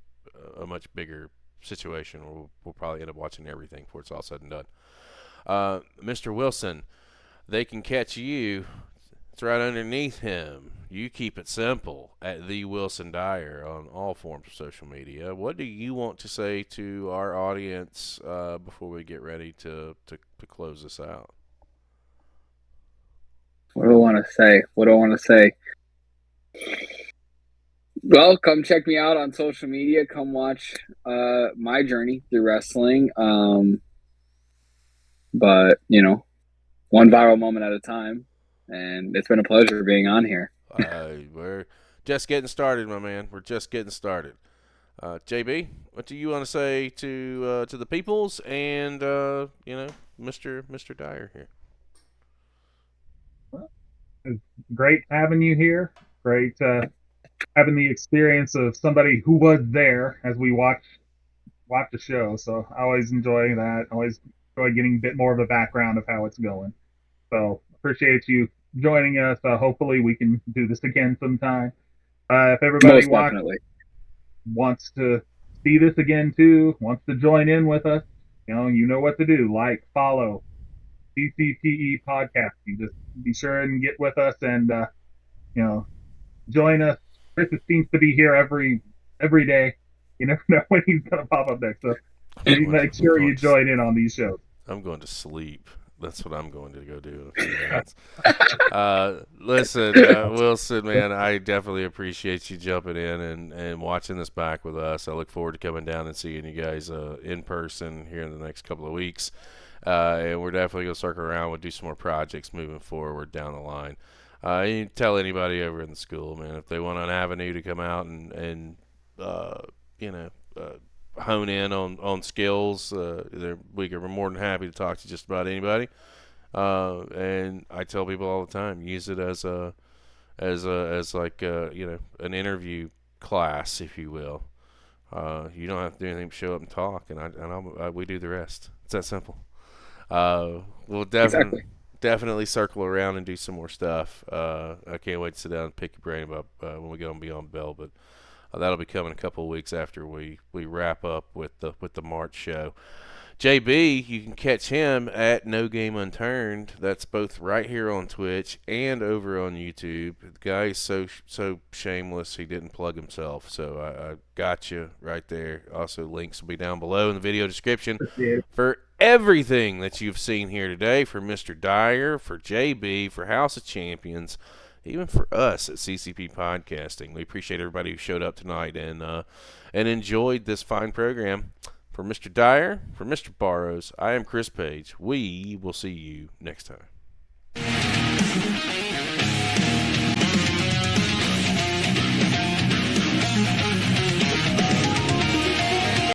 a much bigger situation where we'll probably end up watching everything before it's all said and done. Mr. Wilson, they can catch you. It's right underneath him. You keep it simple at the Wilson Dyer on all forms of social media. What do you want to say to our audience before we get ready to close this out? What do I want to say? Well, come check me out on social media. Come watch my journey through wrestling. But, one viral moment at a time. And it's been a pleasure being on here. We're just getting started, my man. We're just getting started. JB, what do you want to say to the peoples and Mr. Dyer here? Well, it's great having you here. Great having the experience of somebody who was there as we watch the show. So I always enjoy that. Always enjoy getting a bit more of a background of how it's going. So appreciate you joining us. Hopefully we can do this again sometime. If everybody wants to see this again too, wants to join in with us, you know what to do. Like, follow CCTE Podcast. You just be sure and get with us and join us. Chris seems to be here every day. You never know when he's gonna pop up next. So make sure you join in on these shows. I'm going to sleep. That's what I'm going to go do in a few minutes. Listen, Wilson, man, I definitely appreciate you jumping in and watching this back with us. I look forward to coming down and seeing you guys in person here in the next couple of weeks. And we're definitely going to circle around. We'll do some more projects moving forward down the line. You tell anybody over in the school, man, if they want an avenue to come out and hone in on skills, we're more than happy to talk to just about anybody. And I tell people all the time, use it as an interview class, if you will. You don't have to do anything but show up and talk, and we do the rest. It's that simple. We'll definitely circle around and do some more stuff. I can't wait to sit down and pick your brain about when we go and be on Bell, but that'll be coming a couple of weeks after we wrap up with the March show. JB, you can catch him at No Game Unturned. That's both right here on Twitch and over on YouTube. The guy is so shameless he didn't plug himself, so I got you right there. Also, links will be down below in the video description for everything that you've seen here today, for Mr. Dyer, for JB, for House of Champions, even for us at CCP Podcasting. We appreciate everybody who showed up tonight and enjoyed this fine program. For Mr. Dyer, for Mr. Barrows, I am Chris Page. We will see you next time.